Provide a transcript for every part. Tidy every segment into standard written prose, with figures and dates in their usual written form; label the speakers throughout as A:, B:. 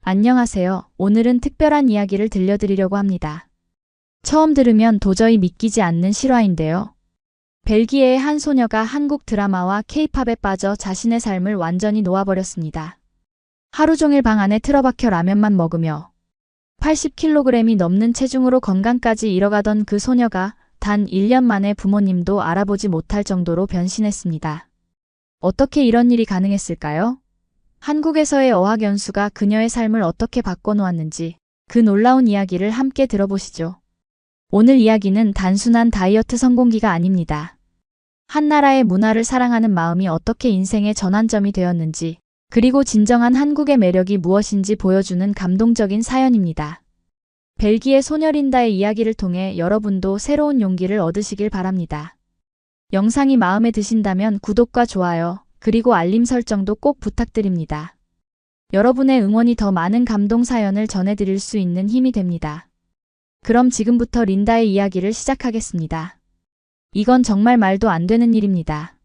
A: 안녕하세요. 오늘은 특별한 이야기를 들려드리려고 합니다. 처음 들으면 도저히 믿기지 않는 실화인데요. 벨기에의 한 소녀가 한국 드라마와 케이팝에 빠져 자신의 삶을 완전히 놓아버렸습니다. 하루 종일 방 안에 틀어박혀 라면만 먹으며 80kg이 넘는 체중으로 건강까지 잃어가던 그 소녀가 단 1년 만에 부모님도 알아보지 못할 정도로 변신했습니다. 어떻게 이런 일이 가능했을까요? 한국에서의 어학연수가 그녀의 삶을 어떻게 바꿔놓았는지 그 놀라운 이야기를 함께 들어보시죠. 오늘 이야기는 단순한 다이어트 성공기가 아닙니다. 한 나라의 문화를 사랑하는 마음이 어떻게 인생의 전환점이 되었는지, 그리고 진정한 한국의 매력이 무엇인지 보여주는 감동적인 사연입니다. 벨기에 소녀 린다의 이야기를 통해 여러분도 새로운 용기를 얻으시길 바랍니다. 영상이 마음에 드신다면 구독과 좋아요, 그리고 알림 설정도 꼭 부탁드립니다. 여러분의 응원이 더 많은 감동 사연을 전해드릴 수 있는 힘이 됩니다. 그럼 지금부터 린다의 이야기를 시작하겠습니다. 이건 정말 말도 안 되는 일입니다.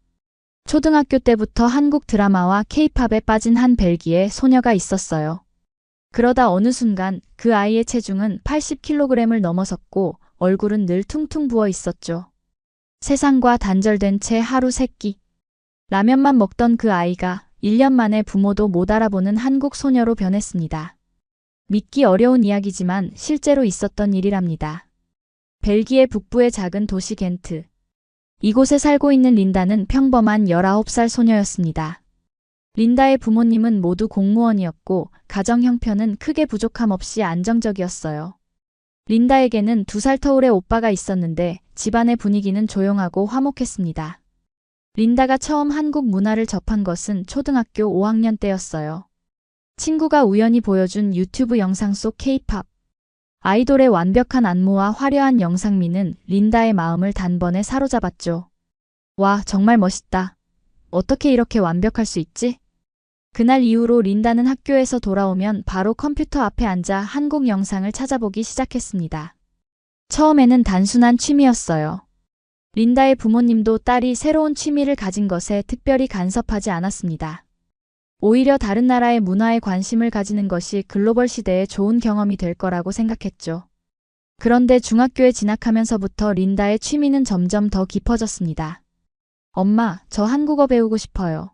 A: 초등학교 때부터 한국 드라마와 케이팝에 빠진 한 벨기에 소녀가 있었어요. 그러다 어느 순간 그 아이의 체중은 80kg을 넘어섰고 얼굴은 늘 퉁퉁 부어 있었죠. 세상과 단절된 채 하루 세끼 라면만 먹던 그 아이가 1년 만에 부모도 못 알아보는 한국 소녀로 변했습니다. 믿기 어려운 이야기지만 실제로 있었던 일이랍니다. 벨기에 북부의 작은 도시 겐트. 이곳에 살고 있는 린다는 평범한 19살 소녀였습니다. 린다의 부모님은 모두 공무원이었고 가정 형편은 크게 부족함 없이 안정적이었어요. 린다에게는 2살 터울의 오빠가 있었는데 집안의 분위기는 조용하고 화목했습니다. 린다가 처음 한국 문화를 접한 것은 초등학교 5학년 때였어요. 친구가 우연히 보여준 유튜브 영상 속 케이팝 아이돌의 완벽한 안무와 화려한 영상미는 린다의 마음을 단번에 사로잡았죠. 와, 정말 멋있다. 어떻게 이렇게 완벽할 수 있지? 그날 이후로 린다는 학교에서 돌아오면 바로 컴퓨터 앞에 앉아 한국 영상을 찾아보기 시작했습니다. 처음에는 단순한 취미였어요. 린다의 부모님도 딸이 새로운 취미를 가진 것에 특별히 간섭하지 않았습니다. 오히려 다른 나라의 문화에 관심을 가지는 것이 글로벌 시대에 좋은 경험이 될 거라고 생각했죠. 그런데 중학교에 진학하면서부터 린다의 취미는 점점 더 깊어졌습니다. 엄마, 저 한국어 배우고 싶어요.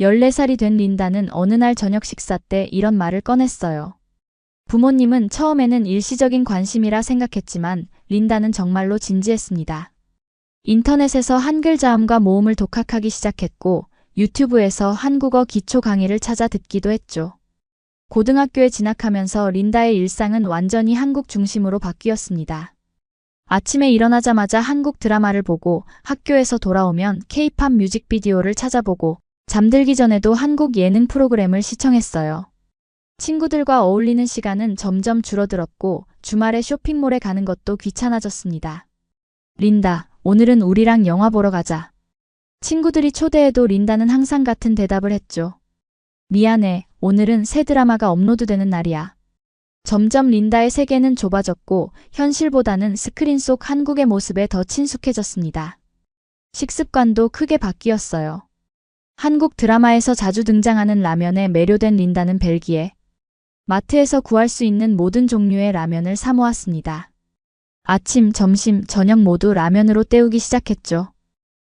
A: 14살이 된 린다는 어느 날 저녁 식사 때 이런 말을 꺼냈어요. 부모님은 처음에는 일시적인 관심이라 생각했지만 린다는 정말로 진지했습니다. 인터넷에서 한글 자음과 모음을 독학하기 시작했고 유튜브에서 한국어 기초 강의를 찾아 듣기도 했죠. 고등학교에 진학하면서 린다의 일상은 완전히 한국 중심으로 바뀌었습니다. 아침에 일어나자마자 한국 드라마를 보고 학교에서 돌아오면 케이팝 뮤직비디오를 찾아보고 잠들기 전에도 한국 예능 프로그램을 시청했어요. 친구들과 어울리는 시간은 점점 줄어들었고 주말에 쇼핑몰에 가는 것도 귀찮아졌습니다. 린다, 오늘은 우리랑 영화 보러 가자. 친구들이 초대해도 린다는 항상 같은 대답을 했죠. 미안해, 오늘은 새 드라마가 업로드되는 날이야. 점점 린다의 세계는 좁아졌고 현실보다는 스크린 속 한국의 모습에 더 친숙해졌습니다. 식습관도 크게 바뀌었어요. 한국 드라마에서 자주 등장하는 라면에 매료된 린다는 벨기에 마트에서 구할 수 있는 모든 종류의 라면을 사 모았습니다. 아침, 점심, 저녁 모두 라면으로 때우기 시작했죠.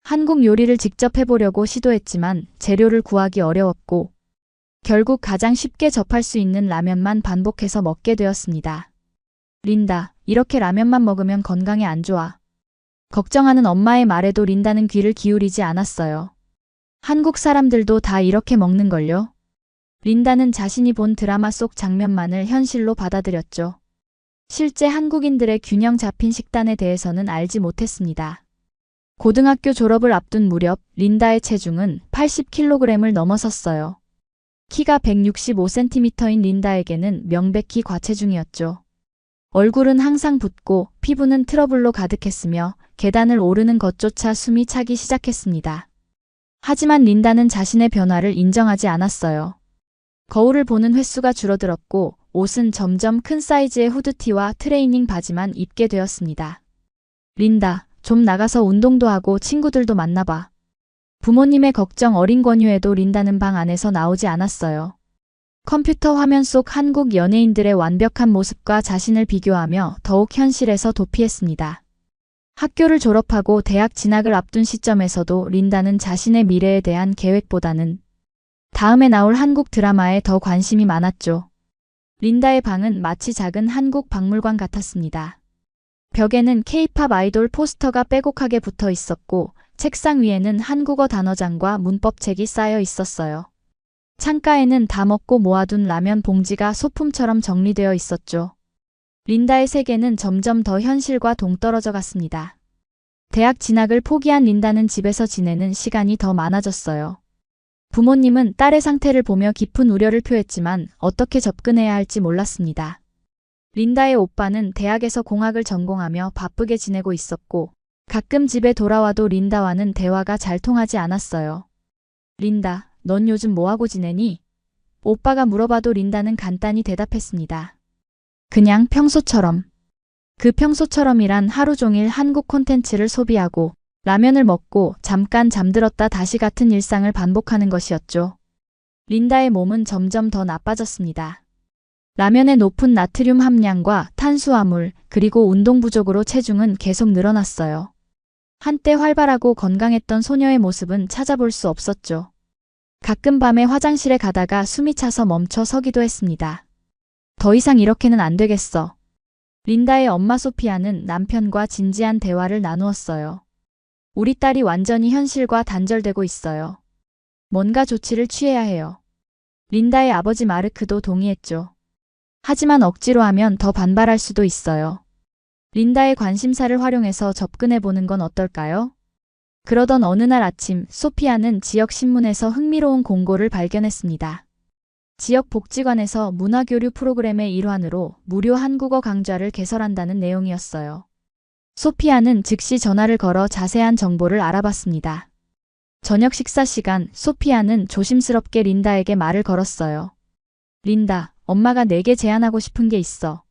A: 한국 요리를 직접 해보려고 시도했지만 재료를 구하기 어려웠고 결국 가장 쉽게 접할 수 있는 라면만 반복해서 먹게 되었습니다. 린다, 이렇게 라면만 먹으면 건강에 안 좋아. 걱정하는 엄마의 말에도 린다는 귀를 기울이지 않았어요. 한국 사람들도 다 이렇게 먹는걸요? 린다는 자신이 본 드라마 속 장면만을 현실로 받아들였죠. 실제 한국인들의 균형 잡힌 식단에 대해서는 알지 못했습니다. 고등학교 졸업을 앞둔 무렵 린다의 체중은 80kg을 넘어섰어요. 키가 165cm인 린다에게는 명백히 과체중이었죠. 얼굴은 항상 붓고 피부는 트러블로 가득했으며 계단을 오르는 것조차 숨이 차기 시작했습니다. 하지만 린다는 자신의 변화를 인정하지 않았어요. 거울을 보는 횟수가 줄어들었고 옷은 점점 큰 사이즈의 후드티와 트레이닝 바지만 입게 되었습니다. 린다, 좀 나가서 운동도 하고 친구들도 만나봐. 부모님의 걱정 어린 권유에도 린다는 방 안에서 나오지 않았어요. 컴퓨터 화면 속 한국 연예인들의 완벽한 모습과 자신을 비교하며 더욱 현실에서 도피했습니다. 학교를 졸업하고 대학 진학을 앞둔 시점에서도 린다는 자신의 미래에 대한 계획보다는 다음에 나올 한국 드라마에 더 관심이 많았죠. 린다의 방은 마치 작은 한국 박물관 같았습니다. 벽에는 K-팝 아이돌 포스터가 빼곡하게 붙어 있었고 책상 위에는 한국어 단어장과 문법책이 쌓여 있었어요. 창가에는 다 먹고 모아둔 라면 봉지가 소품처럼 정리되어 있었죠. 린다의 세계는 점점 더 현실과 동떨어져 갔습니다. 대학 진학을 포기한 린다는 집에서 지내는 시간이 더 많아졌어요. 부모님은 딸의 상태를 보며 깊은 우려를 표했지만 어떻게 접근해야 할지 몰랐습니다. 린다의 오빠는 대학에서 공학을 전공하며 바쁘게 지내고 있었고 가끔 집에 돌아와도 린다와는 대화가 잘 통하지 않았어요. 린다, 넌 요즘 뭐하고 지내니? 오빠가 물어봐도 린다는 간단히 대답했습니다. 그냥 평소처럼. 그 평소처럼이란 하루 종일 한국 콘텐츠를 소비하고 라면을 먹고 잠깐 잠들었다 다시 같은 일상을 반복하는 것이었죠. 린다의 몸은 점점 더 나빠졌습니다. 라면의 높은 나트륨 함량과 탄수화물 그리고 운동 부족으로 체중은 계속 늘어났어요. 한때 활발하고 건강했던 소녀의 모습은 찾아볼 수 없었죠. 가끔 밤에 화장실에 가다가 숨이 차서 멈춰 서기도 했습니다. 더 이상 이렇게는 안 되겠어. 린다의 엄마 소피아는 남편과 진지한 대화를 나누었어요. 우리 딸이 완전히 현실과 단절되고 있어요. 뭔가 조치를 취해야 해요. 린다의 아버지 마르크도 동의했죠. 하지만 억지로 하면 더 반발할 수도 있어요. 린다의 관심사를 활용해서 접근해보는 건 어떨까요? 그러던 어느 날 아침 소피아는 지역 신문에서 흥미로운 공고를 발견했습니다. 지역 복지관에서 문화교류 프로그램의 일환으로 무료 한국어 강좌를 개설한다는 내용이었어요. 소피아는 즉시 전화를 걸어 자세한 정보를 알아봤습니다. 저녁 식사 시간 소피아는 조심스럽게 린다에게 말을 걸었어요. 린다, 엄마가 내게 제안하고 싶은 게 있어.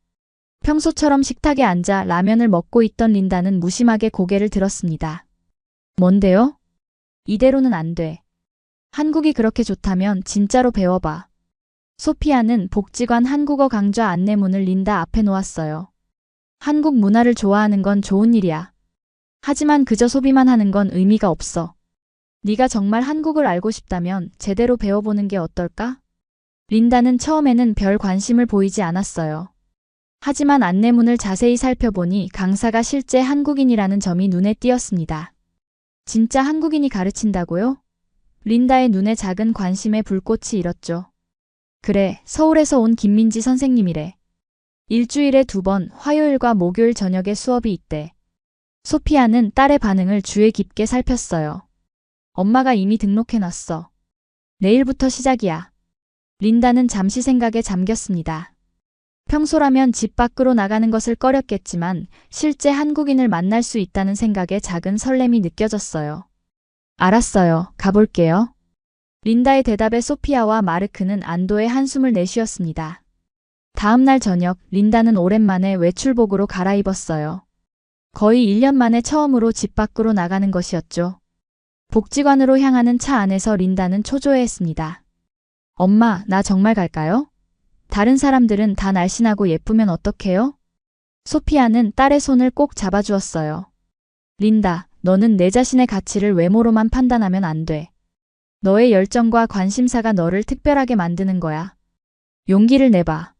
A: 평소처럼 식탁에 앉아 라면을 먹고 있던 린다는 무심하게 고개를 들었습니다. 뭔데요? 이대로는 안 돼. 한국이 그렇게 좋다면 진짜로 배워봐. 소피아는 복지관 한국어 강좌 안내문을 린다 앞에 놓았어요. 한국 문화를 좋아하는 건 좋은 일이야. 하지만 그저 소비만 하는 건 의미가 없어. 네가 정말 한국을 알고 싶다면 제대로 배워보는 게 어떨까? 린다는 처음에는 별 관심을 보이지 않았어요. 하지만 안내문을 자세히 살펴보니 강사가 실제 한국인이라는 점이 눈에 띄었습니다. 진짜 한국인이 가르친다고요? 린다의 눈에 작은 관심의 불꽃이 일었죠. 그래, 서울에서 온 김민지 선생님이래. 일주일에 2번 화요일과 목요일 저녁에 수업이 있대. 소피아는 딸의 반응을 주의 깊게 살폈어요. 엄마가 이미 등록해놨어. 내일부터 시작이야. 린다는 잠시 생각에 잠겼습니다. 평소라면 집 밖으로 나가는 것을 꺼렸겠지만 실제 한국인을 만날 수 있다는 생각에 작은 설렘이 느껴졌어요. 알았어요. 가볼게요. 린다의 대답에 소피아와 마르크는 안도의 한숨을 내쉬었습니다. 다음 날 저녁 린다는 오랜만에 외출복으로 갈아입었어요. 거의 1년 만에 처음으로 집 밖으로 나가는 것이었죠. 복지관으로 향하는 차 안에서 린다는 초조해했습니다. 엄마, 나 정말 갈까요? 다른 사람들은 다 날씬하고 예쁘면 어떡해요? 소피아는 딸의 손을 꼭 잡아주었어요. 린다, 너는 내 자신의 가치를 외모로만 판단하면 안 돼. 너의 열정과 관심사가 너를 특별하게 만드는 거야. 용기를 내봐.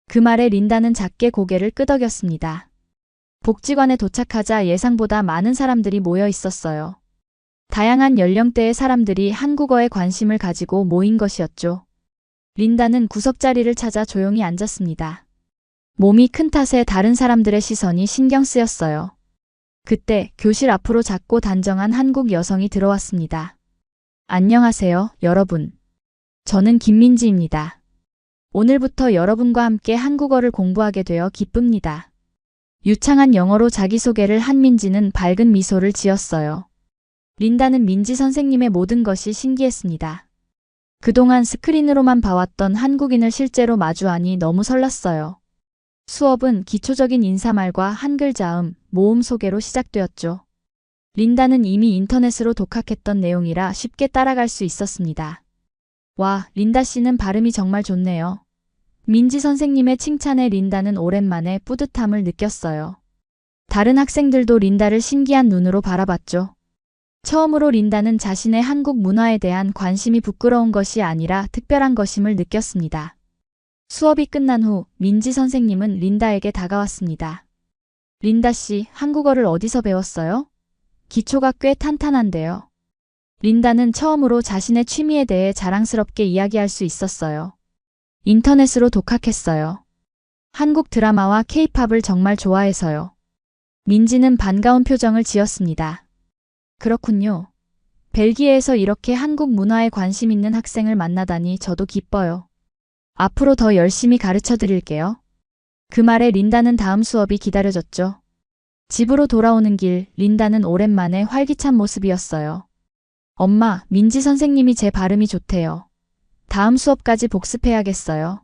A: 그 말에 린다는 작게 고개를 끄덕였습니다. 복지관에 도착하자 예상보다 많은 사람들이 모여 있었어요. 다양한 연령대의 사람들이 한국어에 관심을 가지고 모인 것이었죠. 린다는 구석자리를 찾아 조용히 앉았습니다. 몸이 큰 탓에 다른 사람들의 시선이 신경 쓰였어요. 그때 교실 앞으로 작고 단정한 한국 여성이 들어왔습니다. 안녕하세요, 여러분. 저는 김민지입니다. 오늘부터 여러분과 함께 한국어를 공부하게 되어 기쁩니다. 유창한 영어로 자기소개를 한 민지는 밝은 미소를 지었어요. 린다는 민지 선생님의 모든 것이 신기했습니다. 그동안 스크린으로만 봐왔던 한국인을 실제로 마주하니 너무 설렜어요. 수업은 기초적인 인사말과 한글 자음, 모음 소개로 시작되었죠. 린다는 이미 인터넷으로 독학했던 내용이라 쉽게 따라갈 수 있었습니다. 와, 린다 씨는 발음이 정말 좋네요. 민지 선생님의 칭찬에 린다는 오랜만에 뿌듯함을 느꼈어요. 다른 학생들도 린다를 신기한 눈으로 바라봤죠. 처음으로 린다는 자신의 한국 문화에 대한 관심이 부끄러운 것이 아니라 특별한 것임을 느꼈습니다. 수업이 끝난 후 민지 선생님은 린다에게 다가왔습니다. 린다 씨, 한국어를 어디서 배웠어요? 기초가 꽤 탄탄한데요. 린다는 처음으로 자신의 취미에 대해 자랑스럽게 이야기할 수 있었어요. 인터넷으로 독학했어요. 한국 드라마와 케이팝을 정말 좋아해서요. 민지는 반가운 표정을 지었습니다. 그렇군요. 벨기에에서 이렇게 한국 문화에 관심 있는 학생을 만나다니 저도 기뻐요. 앞으로 더 열심히 가르쳐 드릴게요. 그 말에 린다는 다음 수업이 기다려졌죠. 집으로 돌아오는 길, 린다는 오랜만에 활기찬 모습이었어요. 엄마, 민지 선생님이 제 발음이 좋대요. 다음 수업까지 복습해야겠어요.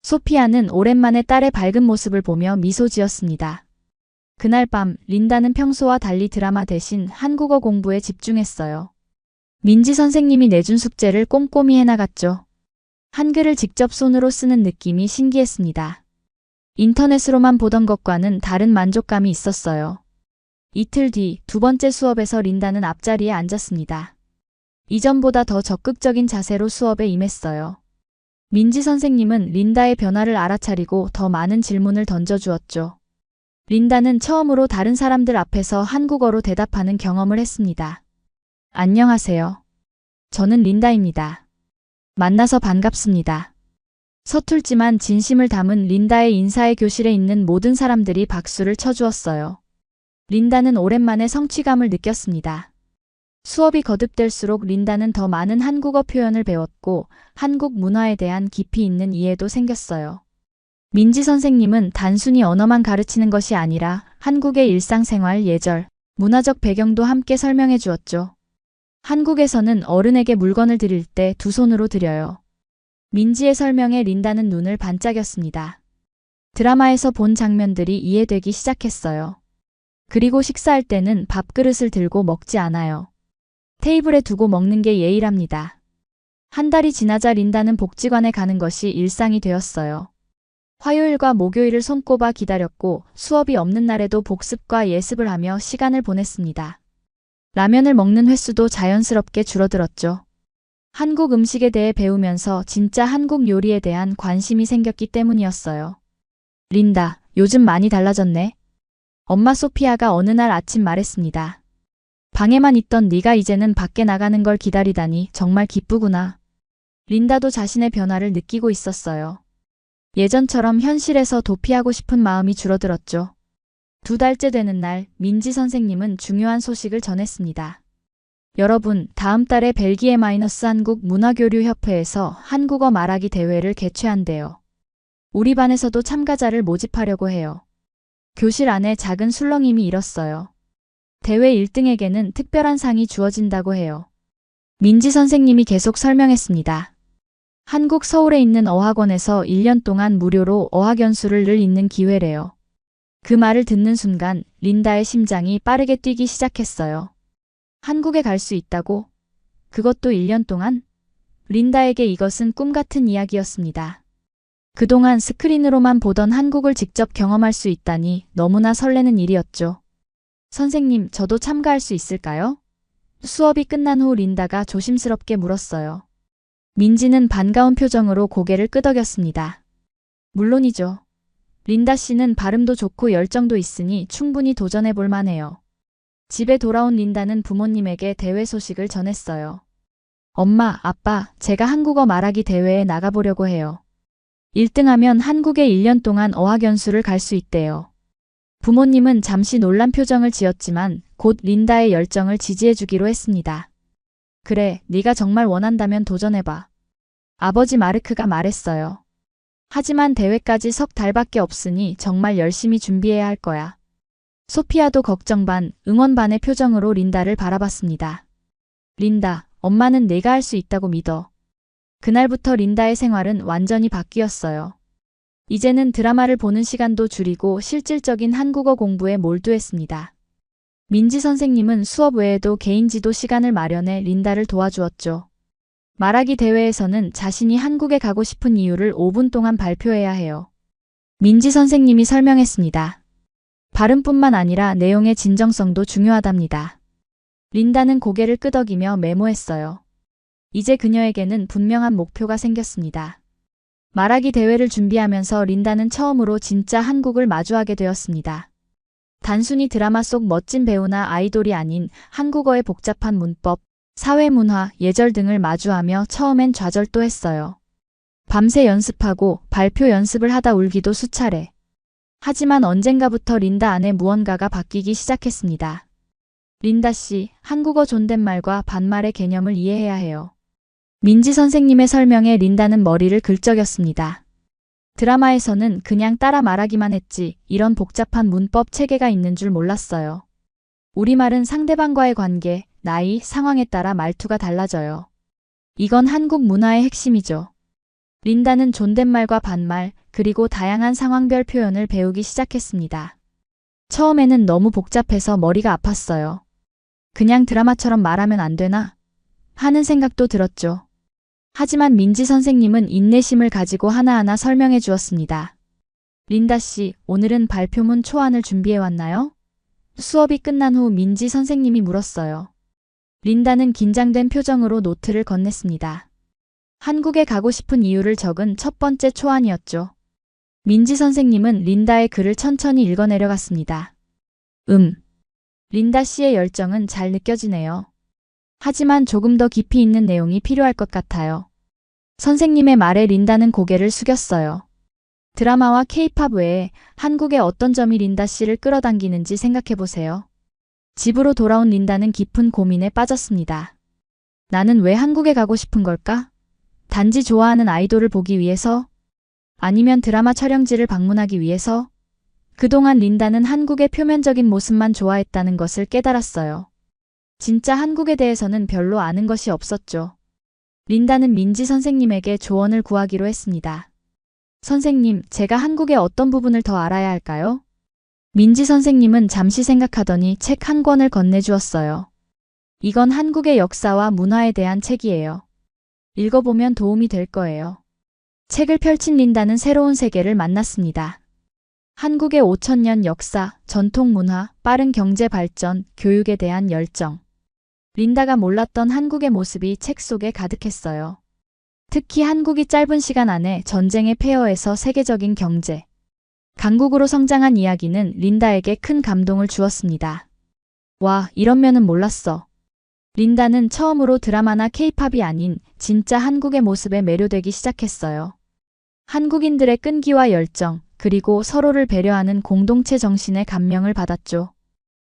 A: 소피아는 오랜만에 딸의 밝은 모습을 보며 미소 지었습니다. 그날 밤, 린다는 평소와 달리 드라마 대신 한국어 공부에 집중했어요. 민지 선생님이 내준 숙제를 꼼꼼히 해나갔죠. 한글을 직접 손으로 쓰는 느낌이 신기했습니다. 인터넷으로만 보던 것과는 다른 만족감이 있었어요. 이틀 뒤 두 번째 수업에서 린다는 앞자리에 앉았습니다. 이전보다 더 적극적인 자세로 수업에 임했어요. 민지 선생님은 린다의 변화를 알아차리고 더 많은 질문을 던져주었죠. 린다는 처음으로 다른 사람들 앞에서 한국어로 대답하는 경험을 했습니다. 안녕하세요. 저는 린다입니다. 만나서 반갑습니다. 서툴지만 진심을 담은 린다의 인사에 교실에 있는 모든 사람들이 박수를 쳐주었어요. 린다는 오랜만에 성취감을 느꼈습니다. 수업이 거듭될수록 린다는 더 많은 한국어 표현을 배웠고 한국 문화에 대한 깊이 있는 이해도 생겼어요. 민지 선생님은 단순히 언어만 가르치는 것이 아니라 한국의 일상생활, 예절, 문화적 배경도 함께 설명해 주었죠. 한국에서는 어른에게 물건을 드릴 때 두 손으로 드려요. 민지의 설명에 린다는 눈을 반짝였습니다. 드라마에서 본 장면들이 이해되기 시작했어요. 그리고 식사할 때는 밥그릇을 들고 먹지 않아요. 테이블에 두고 먹는 게 예의랍니다. 한 달이 지나자 린다는 복지관에 가는 것이 일상이 되었어요. 화요일과 목요일을 손꼽아 기다렸고 수업이 없는 날에도 복습과 예습을 하며 시간을 보냈습니다. 라면을 먹는 횟수도 자연스럽게 줄어들었죠. 한국 음식에 대해 배우면서 진짜 한국 요리에 대한 관심이 생겼기 때문이었어요. 린다, 요즘 많이 달라졌네. 엄마 소피아가 어느 날 아침 말했습니다. 방에만 있던 네가 이제는 밖에 나가는 걸 기다리다니 정말 기쁘구나. 린다도 자신의 변화를 느끼고 있었어요. 예전처럼 현실에서 도피하고 싶은 마음이 줄어들었죠. 두 달째 되는 날, 민지 선생님은 중요한 소식을 전했습니다. 여러분, 다음 달에 벨기에 한국 문화교류협회에서 한국어 말하기 대회를 개최한대요. 우리 반에서도 참가자를 모집하려고 해요. 교실 안에 작은 술렁임이 일었어요. 대회 1등에게는 특별한 상이 주어진다고 해요. 민지 선생님이 계속 설명했습니다. 한국 서울에 있는 어학원에서 1년 동안 무료로 어학연수를 늘 있는 기회래요. 그 말을 듣는 순간 린다의 심장이 빠르게 뛰기 시작했어요. 한국에 갈 수 있다고? 그것도 1년 동안? 린다에게 이것은 꿈 같은 이야기였습니다. 그동안 스크린으로만 보던 한국을 직접 경험할 수 있다니 너무나 설레는 일이었죠. 선생님, 저도 참가할 수 있을까요? 수업이 끝난 후 린다가 조심스럽게 물었어요. 민지는 반가운 표정으로 고개를 끄덕였습니다. 물론이죠. 린다 씨는 발음도 좋고 열정도 있으니 충분히 도전해 볼 만해요. 집에 돌아온 린다는 부모님에게 대회 소식을 전했어요. 엄마, 아빠, 제가 한국어 말하기 대회에 나가보려고 해요. 1등하면 한국에 1년 동안 어학연수를 갈 수 있대요. 부모님은 잠시 놀란 표정을 지었지만 곧 린다의 열정을 지지해주기로 했습니다. 그래, 네가 정말 원한다면 도전해봐. 아버지 마르크가 말했어요. 하지만 대회까지 석 달밖에 없으니 정말 열심히 준비해야 할 거야. 소피아도 걱정 반, 응원 반의 표정으로 린다를 바라봤습니다. 린다, 엄마는 내가 할 수 있다고 믿어. 그날부터 린다의 생활은 완전히 바뀌었어요. 이제는 드라마를 보는 시간도 줄이고 실질적인 한국어 공부에 몰두했습니다. 민지 선생님은 수업 외에도 개인 지도 시간을 마련해 린다를 도와주었죠. 말하기 대회에서는 자신이 한국에 가고 싶은 이유를 5분 동안 발표해야 해요. 민지 선생님이 설명했습니다. 발음뿐만 아니라 내용의 진정성도 중요하답니다. 린다는 고개를 끄덕이며 메모했어요. 이제 그녀에게는 분명한 목표가 생겼습니다. 말하기 대회를 준비하면서 린다는 처음으로 진짜 한국을 마주하게 되었습니다. 단순히 드라마 속 멋진 배우나 아이돌이 아닌 한국어의 복잡한 문법, 사회문화, 예절 등을 마주하며 처음엔 좌절도 했어요. 밤새 연습하고 발표 연습을 하다 울기도 수차례. 하지만 언젠가부터 린다 안에 무언가가 바뀌기 시작했습니다. 린다 씨, 한국어 존댓말과 반말의 개념을 이해해야 해요. 민지 선생님의 설명에 린다는 머리를 긁적였습니다. 드라마에서는 그냥 따라 말하기만 했지 이런 복잡한 문법 체계가 있는 줄 몰랐어요. 우리말은 상대방과의 관계, 나이, 상황에 따라 말투가 달라져요. 이건 한국 문화의 핵심이죠. 린다는 존댓말과 반말, 그리고 다양한 상황별 표현을 배우기 시작했습니다. 처음에는 너무 복잡해서 머리가 아팠어요. 그냥 드라마처럼 말하면 안 되나? 하는 생각도 들었죠. 하지만 민지 선생님은 인내심을 가지고 하나하나 설명해 주었습니다. 린다 씨, 오늘은 발표문 초안을 준비해 왔나요? 수업이 끝난 후 민지 선생님이 물었어요. 린다는 긴장된 표정으로 노트를 건넸습니다. 한국에 가고 싶은 이유를 적은 첫 번째 초안이었죠. 민지 선생님은 린다의 글을 천천히 읽어내려갔습니다. 린다 씨의 열정은 잘 느껴지네요. 하지만 조금 더 깊이 있는 내용이 필요할 것 같아요. 선생님의 말에 린다는 고개를 숙였어요. 드라마와 케이팝 외에 한국의 어떤 점이 린다 씨를 끌어당기는지 생각해보세요. 집으로 돌아온 린다는 깊은 고민에 빠졌습니다. 나는 왜 한국에 가고 싶은 걸까? 단지 좋아하는 아이돌을 보기 위해서? 아니면 드라마 촬영지를 방문하기 위해서? 그동안 린다는 한국의 표면적인 모습만 좋아했다는 것을 깨달았어요. 진짜 한국에 대해서는 별로 아는 것이 없었죠. 린다는 민지 선생님에게 조언을 구하기로 했습니다. 선생님, 제가 한국의 어떤 부분을 더 알아야 할까요? 민지 선생님은 잠시 생각하더니 책 한 권을 건네주었어요. 이건 한국의 역사와 문화에 대한 책이에요. 읽어보면 도움이 될 거예요. 책을 펼친 린다는 새로운 세계를 만났습니다. 한국의 5,000년 역사, 전통 문화, 빠른 경제 발전, 교육에 대한 열정. 린다가 몰랐던 한국의 모습이 책 속에 가득했어요. 특히 한국이 짧은 시간 안에 전쟁의 폐허에서 세계적인 경제, 강국으로 성장한 이야기는 린다에게 큰 감동을 주었습니다. 와, 이런 면은 몰랐어. 린다는 처음으로 드라마나 케이팝이 아닌 진짜 한국의 모습에 매료되기 시작했어요. 한국인들의 끈기와 열정, 그리고 서로를 배려하는 공동체 정신에 감명을 받았죠.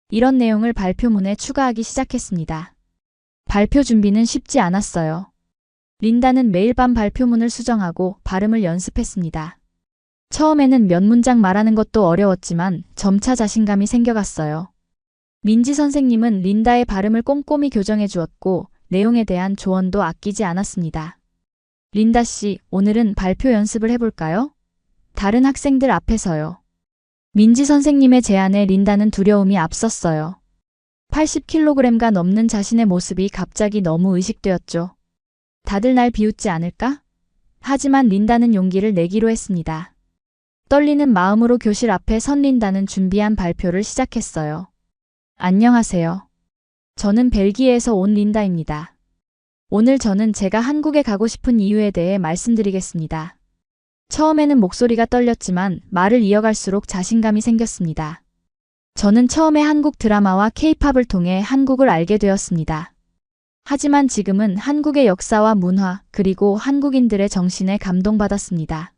A: 이런 내용을 발표문에 추가하기 시작했습니다. 발표 준비는 쉽지 않았어요. 린다는 매일 밤 발표문을 수정하고 발음을 연습했습니다. 처음에는 몇 문장 말하는 것도 어려웠지만 점차 자신감이 생겨갔어요. 민지 선생님은 린다의 발음을 꼼꼼히 교정해 주었고 내용에 대한 조언도 아끼지 않았습니다. 린다 씨, 오늘은 발표 연습을 해볼까요? 다른 학생들 앞에서요. 민지 선생님의 제안에 린다는 두려움이 앞섰어요. 80kg가 넘는 자신의 모습이 갑자기 너무 의식되었죠. 다들 날 비웃지 않을까? 하지만 린다는 용기를 내기로 했습니다. 떨리는 마음으로 교실 앞에 선 린다는 준비한 발표를 시작했어요. 안녕하세요. 저는 벨기에에서 온 린다입니다. 오늘 저는 제가 한국에 가고 싶은 이유에 대해 말씀드리겠습니다. 처음에는 목소리가 떨렸지만 말을 이어갈수록 자신감이 생겼습니다. 저는 처음에 한국 드라마와 케이팝을 통해 한국을 알게 되었습니다. 하지만 지금은 한국의 역사와 문화, 그리고 한국인들의 정신에 감동받았습니다.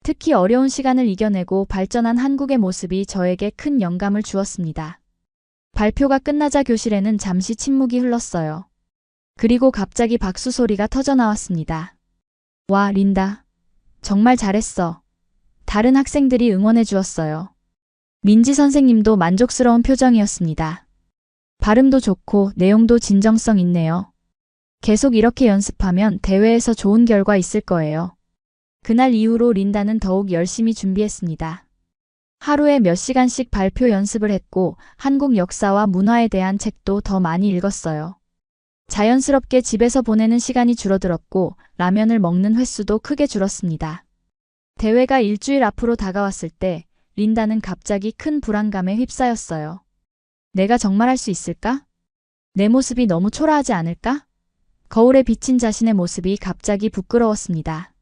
A: 특히 어려운 시간을 이겨내고 발전한 한국의 모습이 저에게 큰 영감을 주었습니다. 발표가 끝나자 교실에는 잠시 침묵이 흘렀어요. 그리고 갑자기 박수 소리가 터져나왔습니다. 와, 린다. 정말 잘했어. 다른 학생들이 응원해 주었어요. 민지 선생님도 만족스러운 표정이었습니다. 발음도 좋고 내용도 진정성 있네요. 계속 이렇게 연습하면 대회에서 좋은 결과 있을 거예요. 그날 이후로 린다는 더욱 열심히 준비했습니다. 하루에 몇 시간씩 발표 연습을 했고 한국 역사와 문화에 대한 책도 더 많이 읽었어요. 자연스럽게 집에서 보내는 시간이 줄어들었고 라면을 먹는 횟수도 크게 줄었습니다. 대회가 일주일 앞으로 다가왔을 때 린다는 갑자기 큰 불안감에 휩싸였어요. 내가 정말 할 수 있을까? 내 모습이 너무 초라하지 않을까? 거울에 비친 자신의 모습이 갑자기 부끄러웠습니다.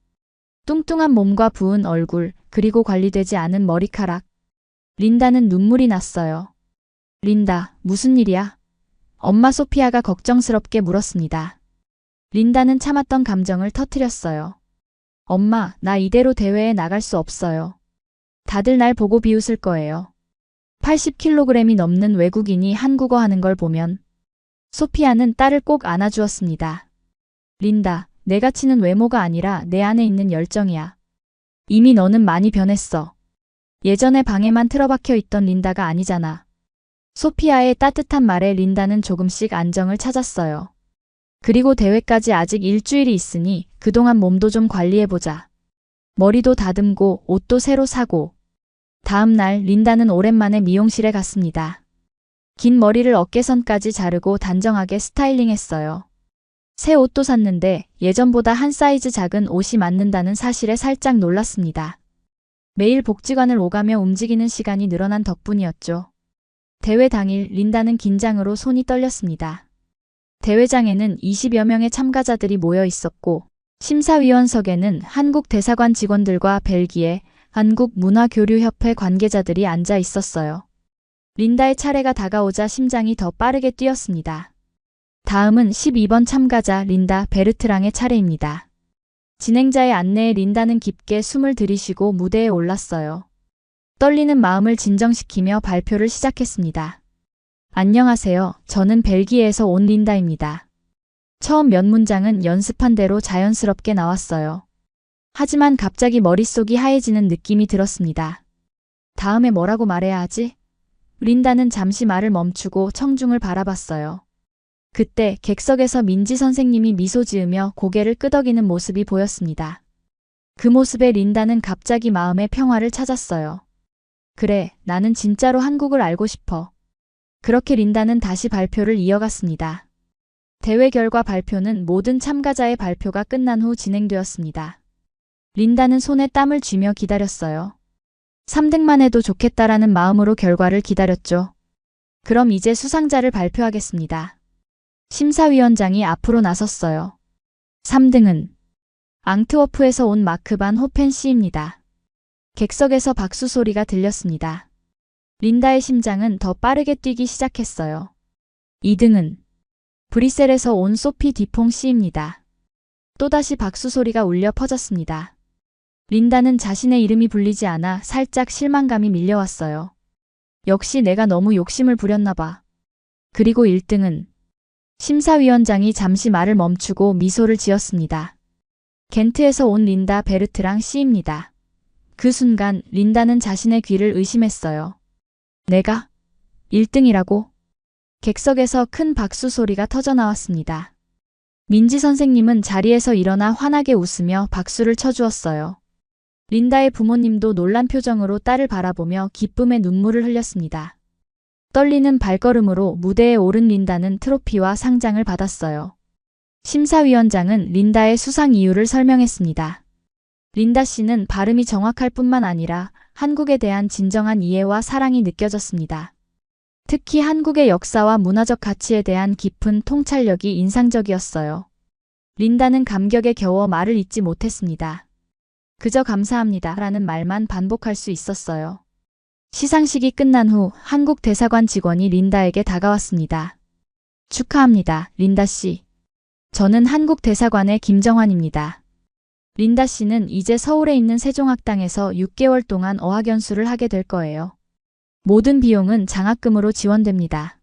A: 뚱뚱한 몸과 부은 얼굴, 그리고 관리되지 않은 머리카락. 린다는 눈물이 났어요. 린다, 무슨 일이야? 엄마 소피아가 걱정스럽게 물었습니다. 린다는 참았던 감정을 터뜨렸어요. 엄마, 나 이대로 대회에 나갈 수 없어요. 다들 날 보고 비웃을 거예요. 80kg이 넘는 외국인이 한국어 하는 걸 보면. 소피아는 딸을 꼭 안아주었습니다. 린다, 내가 치는 외모가 아니라 내 안에 있는 열정이야. 이미 너는 많이 변했어. 예전에 방에만 틀어박혀 있던 린다가 아니잖아. 소피아의 따뜻한 말에 린다는 조금씩 안정을 찾았어요. 그리고 대회까지 아직 일주일이 있으니 그동안 몸도 좀 관리해보자. 머리도 다듬고 옷도 새로 사고. 다음 날 린다는 오랜만에 미용실에 갔습니다. 긴 머리를 어깨선까지 자르고 단정하게 스타일링했어요. 새 옷도 샀는데 예전보다 한 사이즈 작은 옷이 맞는다는 사실에 살짝 놀랐습니다. 매일 복지관을 오가며 움직이는 시간이 늘어난 덕분이었죠. 대회 당일 린다는 긴장으로 손이 떨렸습니다. 대회장에는 20여 명의 참가자들이 모여 있었고 심사위원석에는 한국 대사관 직원들과 벨기에 한국문화교류협회 관계자들이 앉아 있었어요. 린다의 차례가 다가오자 심장이 더 빠르게 뛰었습니다. 다음은 12번 참가자 린다 베르트랑의 차례입니다. 진행자의 안내에 린다는 깊게 숨을 들이쉬고 무대에 올랐어요. 떨리는 마음을 진정시키며 발표를 시작했습니다. 안녕하세요. 저는 벨기에에서 온 린다입니다. 처음 몇 문장은 연습한 대로 자연스럽게 나왔어요. 하지만 갑자기 머릿속이 하얘지는 느낌이 들었습니다. 다음에 뭐라고 말해야 하지? 린다는 잠시 말을 멈추고 청중을 바라봤어요. 그때 객석에서 민지 선생님이 미소 지으며 고개를 끄덕이는 모습이 보였습니다. 그 모습에 린다는 갑자기 마음의 평화를 찾았어요. 그래, 나는 진짜로 한국을 알고 싶어. 그렇게 린다는 다시 발표를 이어갔습니다. 대회 결과 발표는 모든 참가자의 발표가 끝난 후 진행되었습니다. 린다는 손에 땀을 쥐며 기다렸어요. 3등만 해도 좋겠다라는 마음으로 결과를 기다렸죠. 그럼 이제 수상자를 발표하겠습니다. 심사위원장이 앞으로 나섰어요. 3등은 앙트워프에서 온 마크 반 호펜 씨입니다. 객석에서 박수 소리가 들렸습니다. 린다의 심장은 더 빠르게 뛰기 시작했어요. 2등은 브뤼셀에서 온 소피 디퐁 씨입니다. 또다시 박수 소리가 울려 퍼졌습니다. 린다는 자신의 이름이 불리지 않아 살짝 실망감이 밀려왔어요. 역시 내가 너무 욕심을 부렸나 봐. 그리고 1등은 심사위원장이 잠시 말을 멈추고 미소를 지었습니다. 겐트에서 온 린다 베르트랑 씨입니다. 그 순간 린다는 자신의 귀를 의심했어요. 내가 1등이라고? 객석에서 큰 박수 소리가 터져나왔습니다. 민지 선생님은 자리에서 일어나 환하게 웃으며 박수를 쳐주었어요. 린다의 부모님도 놀란 표정으로 딸을 바라보며 기쁨의 눈물을 흘렸습니다. 떨리는 발걸음으로 무대에 오른 린다는 트로피와 상장을 받았어요. 심사위원장은 린다의 수상 이유를 설명했습니다. 린다 씨는 발음이 정확할 뿐만 아니라 한국에 대한 진정한 이해와 사랑이 느껴졌습니다. 특히 한국의 역사와 문화적 가치에 대한 깊은 통찰력이 인상적이었어요. 린다는 감격에 겨워 말을 잇지 못했습니다. 그저 감사합니다 라는 말만 반복할 수 있었어요. 시상식이 끝난 후 한국 대사관 직원이 린다에게 다가왔습니다. 축하합니다, 린다 씨. 저는 한국 대사관의 김정환입니다. 린다 씨는 이제 서울에 있는 세종학당에서 6개월 동안 어학연수를 하게 될 거예요. 모든 비용은 장학금으로 지원됩니다.